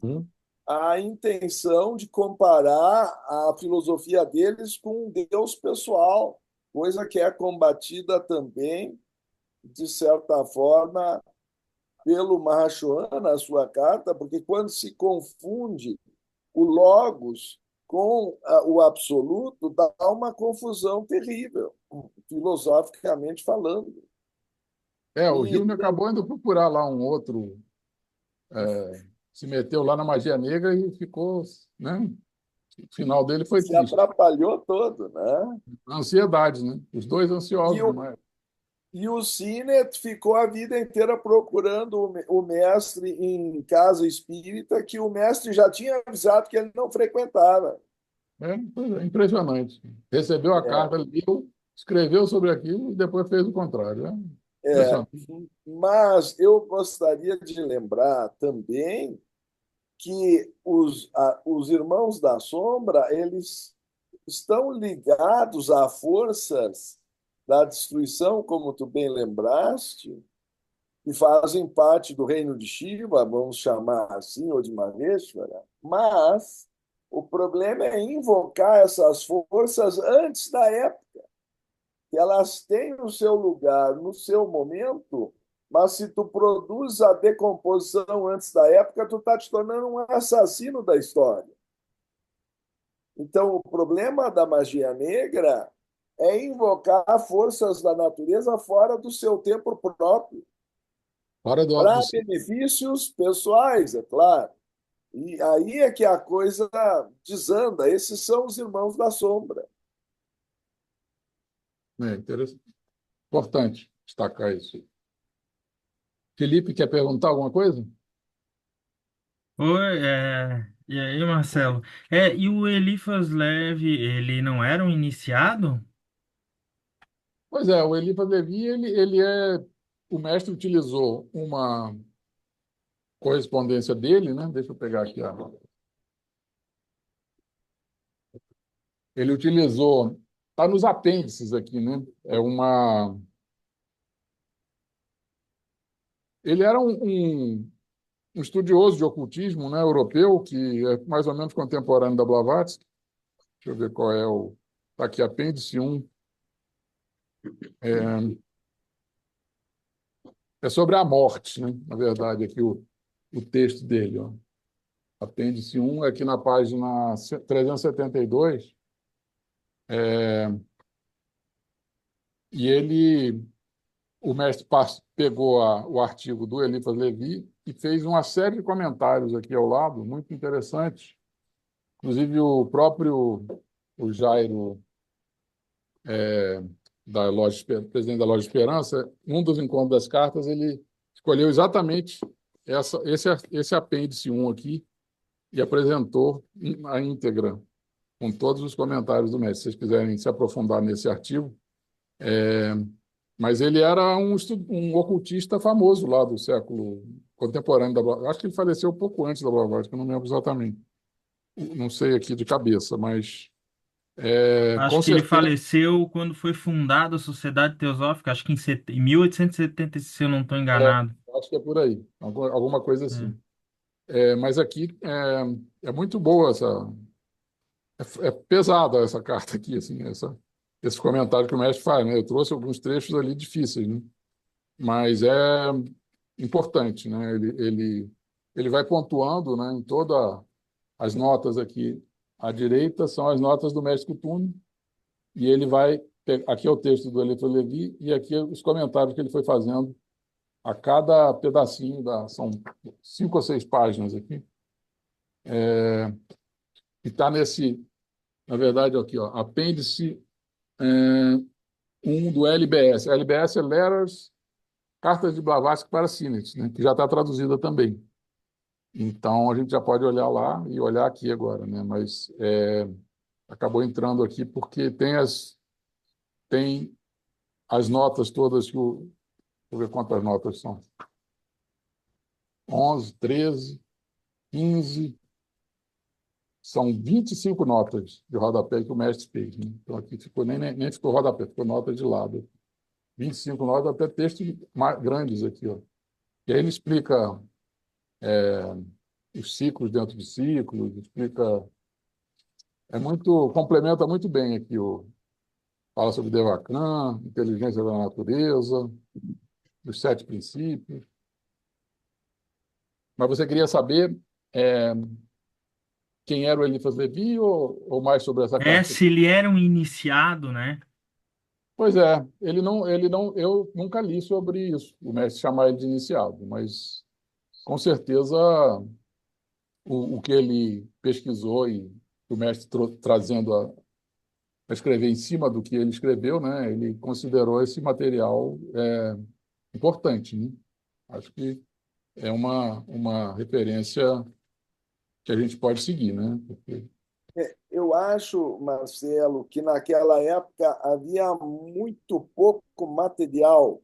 Hum. a intenção de comparar a filosofia deles com um Deus pessoal, coisa que é combatida também, de certa forma, pelo Mahachohan na sua carta, porque quando se confunde o Logos com o absoluto, dá uma confusão terrível, filosoficamente falando. O E Júnior acabou indo procurar lá um outro, se meteu lá na magia negra e ficou, né? O final dele foi se triste. atrapalhou todo, né? Ansiedade, né? Os dois E ansiosos o, demais. e o Sinet ficou a vida inteira procurando o mestre em casa espírita, que o mestre já tinha avisado que ele não frequentava. Pois é, impressionante. Recebeu a carta, leu, escreveu sobre aquilo e depois fez o contrário. É, Impressionante. mas eu gostaria de lembrar também que os irmãos da sombra, eles estão ligados a forças da destruição, como tu bem lembraste, que fazem parte do reino de Shiva, vamos chamar assim, ou de Maheshwara, mas o problema é invocar essas forças antes da época, que elas têm o seu lugar no seu momento, mas se tu produz a decomposição antes da época, tu está te tornando um assassino da história. Então, o problema da magia negra é invocar forças da natureza fora do seu tempo próprio, Fora do para céu, benefícios pessoais, é claro. E aí é que a coisa desanda. Esses são os irmãos da sombra. né? Interessante. Importante destacar isso. Felipe, quer perguntar alguma coisa? Oi, e aí, Marcelo? E o Eliphas Levi, ele não era um iniciado? Pois é, o Eliphas Levi, ele. O mestre utilizou uma correspondência dele, né? Deixa eu pegar aqui. Ele utilizou, está nos apêndices aqui, né? Ele era um estudioso de ocultismo, né, europeu, que é mais ou menos contemporâneo da Blavatsky. Deixa eu ver qual é o. Está aqui, apêndice 1. É, é sobre a morte, né? Na verdade, aqui o texto dele. Ó. Apêndice 1, aqui na página 372. E o mestre pegou o artigo do Eliphas Levi e fez uma série de comentários aqui ao lado, muito interessantes. Inclusive, o Jairo, presidente da Loja Esperança, um dos encontros das cartas, ele escolheu exatamente esse apêndice 1 aqui e apresentou a íntegra, com todos os comentários do mestre. Se vocês quiserem se aprofundar nesse artigo. Mas ele era um ocultista famoso lá do século contemporâneo da Blavatsky. Acho que ele faleceu um pouco antes da Blavatsky, eu não lembro exatamente. Não sei aqui de cabeça, mas com Acho que ele certeza faleceu quando foi fundada a Sociedade Teosófica, acho que em 1870, se eu não estou enganado. acho que é por aí, alguma coisa É. assim. Mas aqui é muito boa essa. É pesada essa carta aqui, assim, esse comentário que o mestre faz, né? Eu trouxe alguns trechos ali difíceis, né? Mas é importante, né? Ele vai pontuando, né, em todas as notas aqui à direita são as notas do mestre Kutume e ele vai aqui é o texto do Eliphas Levi e aqui os comentários que ele foi fazendo a cada pedacinho são 5 ou 6 páginas aqui e está na verdade, aqui, ó, apêndice é, 1 do LBS. LBS é Letters, Cartas de Blavatsky para Synex, né, que já está traduzida também. Então, a gente já pode olhar lá e olhar aqui agora, né? Mas acabou entrando aqui porque tem as notas todas que o... Deixa eu ver quantas notas são. 11, 13, 15... São 25 notas de rodapé que o mestre fez, né? Então, aqui ficou, nem ficou rodapé, ficou nota de lado. 25 notas, até textos grandes aqui, ó. E aí ele explica os ciclos dentro de ciclos, explica... complementa muito bem aqui fala sobre Devachan, inteligência da natureza, os 7 princípios. Mas você queria saber quem era o Eliphas Levi ou mais sobre essa carta? Se ele era um iniciado, né? Pois é, eu nunca li sobre isso, o mestre chamar ele de iniciado, mas com certeza o que ele pesquisou e o mestre trazendo a escrever em cima do que ele escreveu, né, ele considerou esse material importante, né? Acho que é uma referência que a gente pode seguir, né? Porque... Eu acho, Marcelo, que naquela época havia muito pouco material,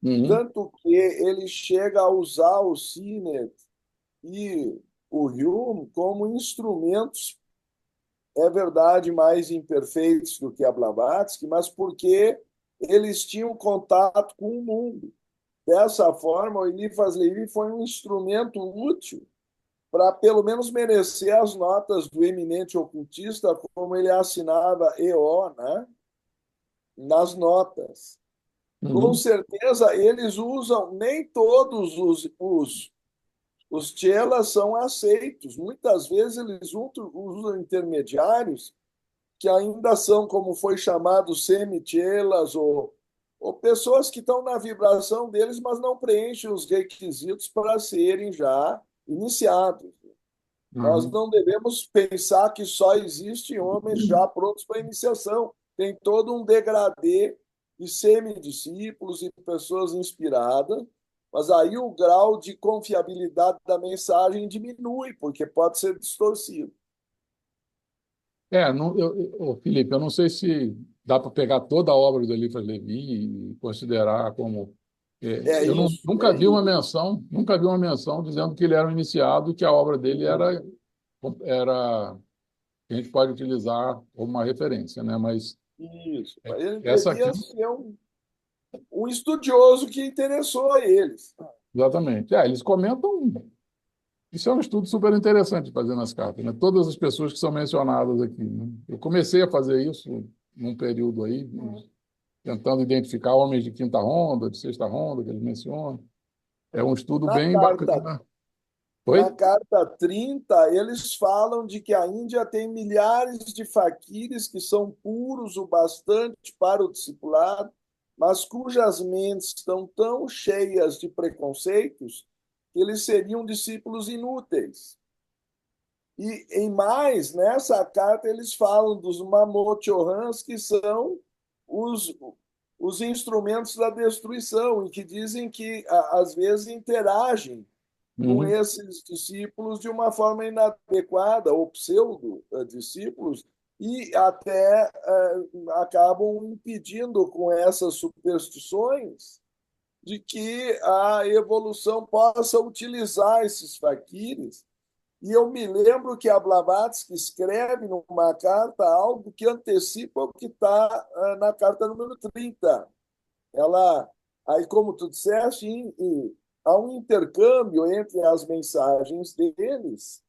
Uhum, tanto que ele chega a usar o Sinet e o Hume como instrumentos, é verdade, mais imperfeitos do que a Blavatsky, mas porque eles tinham contato com o mundo. Dessa forma, o Eliphas Levi foi um instrumento útil para, pelo menos, merecer as notas do eminente ocultista, como ele assinava EO, né, nas notas. Com uhum. certeza, eles usam, nem todos os chelas são aceitos. Muitas vezes eles usam intermediários que ainda são, como foi chamado, semi-chelas ou pessoas que estão na vibração deles, mas não preenchem os requisitos para serem já iniciados. Nós Uhum. não devemos pensar que só existem homens já prontos para iniciação. Tem todo um degradê de semidiscípulos e pessoas inspiradas, mas aí o grau de confiabilidade da mensagem diminui, porque pode ser distorcido. Não, Felipe, eu não sei se dá para pegar toda a obra do Eliphas Levi e considerar como... É eu isso, nunca é vi uma isso. menção dizendo que ele era um iniciado e que a obra dele que a gente pode utilizar como uma referência, né? Mas Isso. Ele essa aqui, devia ser um estudioso que interessou a eles. exatamente. Eles comentam. Isso é um estudo super interessante de fazer nas cartas, né? Todas as pessoas que são mencionadas aqui, né? Eu comecei a fazer isso num período aí, tentando identificar homens de quinta ronda, de sexta ronda, que eles mencionam. É um estudo Na bem carta, bacana. na Oi? carta 30, eles falam de que a Índia tem milhares de faquires que são puros o bastante para o discipulado, mas cujas mentes estão tão cheias de preconceitos que eles seriam discípulos inúteis. E, em mais, nessa carta eles falam dos Mamochohans, que são os, os instrumentos da destruição, e que dizem que, às vezes, interagem com Uhum. esses discípulos de uma forma inadequada, ou pseudo-discípulos, e até acabam impedindo com essas superstições de que a evolução possa utilizar esses faquires. E eu me lembro que a Blavatsky escreve numa carta algo que antecipa o que está na carta número 30. Ela, aí, como tu disseste, há um intercâmbio entre as mensagens deles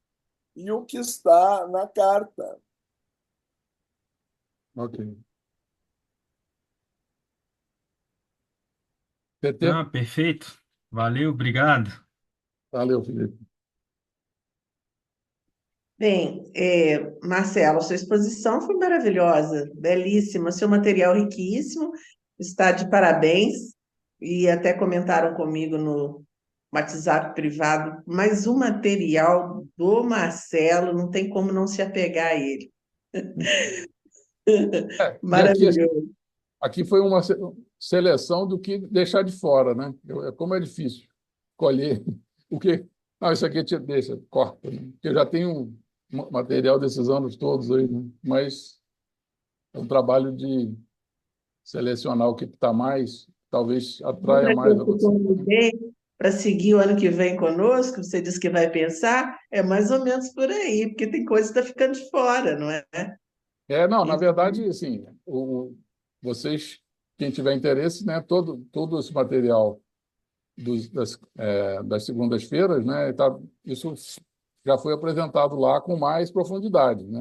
e o que está na carta. Ok. PT? Ah, perfeito. Valeu, obrigado. Valeu, Felipe. Bem, Marcelo, sua exposição foi maravilhosa, belíssima, seu material riquíssimo, está de parabéns, e até comentaram comigo no WhatsApp privado, mas o material do Marcelo não tem como não se apegar a ele. E aqui, Maravilhoso. aqui foi uma seleção do que deixar de fora, né? Como é difícil escolher o que. Não, isso aqui te deixa, corta, né? Porque eu já tenho material desses anos todos aí, né? Mas é um trabalho de selecionar o que está mais, talvez atraia Outra mais coisa a que eu você. convidei para seguir o ano que vem conosco, você disse que vai pensar, é mais ou menos por aí, porque tem coisa que está ficando de fora, não é? Não, na Então, verdade, assim, vocês, quem tiver interesse, né, todo esse material das segundas-feiras, né, isso já foi apresentado lá com mais profundidade, né,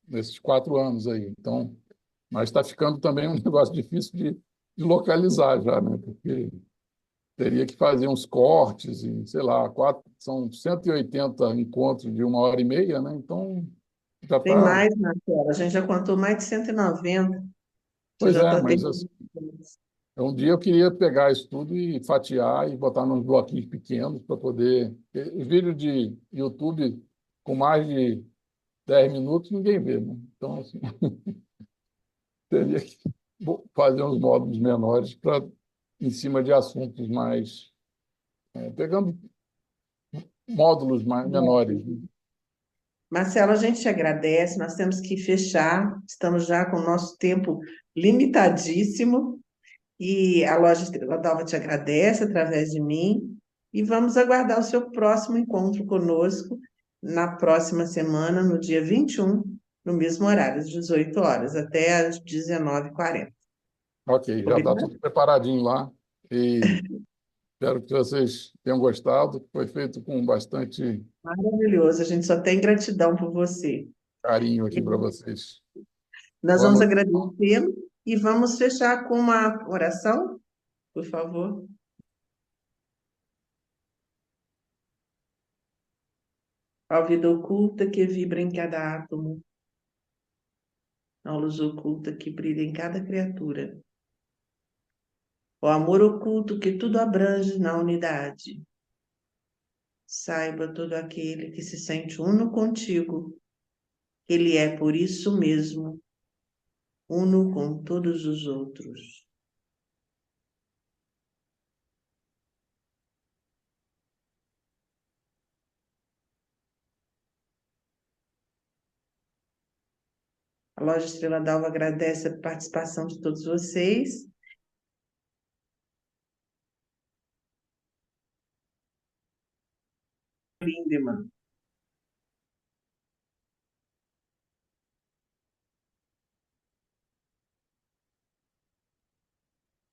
nesses 4 anos aí. Então, mas está ficando também um negócio difícil de localizar já, né, porque teria que fazer uns cortes e, sei lá, são 180 encontros de 1h30, né, então já tem está. mais, Marcelo. A gente já contou mais de 190. Você Pois já é, está mas assim, terminando. um dia eu queria pegar isso tudo e fatiar e botar nos bloquinhos pequenos para poder. Os vídeos de YouTube com mais de 10 minutos ninguém vê, né? Então, assim, teria que fazer uns módulos menores para em cima de assuntos mais. Pegando módulos menores, né? Marcelo, a gente te agradece, nós temos que fechar, estamos já com o nosso tempo limitadíssimo e a loja Estrela d'Alva te agradece através de mim e vamos aguardar o seu próximo encontro conosco na próxima semana, no dia 21, no mesmo horário, às 18 horas, até às 19h40. Ok, já está Combinado? tudo preparadinho lá e espero que vocês tenham gostado. Foi feito com bastante Maravilhoso, a gente só tem gratidão por você. carinho aqui para vocês. Nós Boa vamos noite. agradecê-lo e vamos fechar com uma oração, por favor. A vida oculta que vibra em cada átomo, a luz oculta que brilha em cada criatura, o amor oculto que tudo abrange na unidade. Saiba todo aquele que se sente uno contigo, que ele é por isso mesmo uno com todos os outros. A Loja Estrela d'Alva agradece a participação de todos vocês. Lindemann.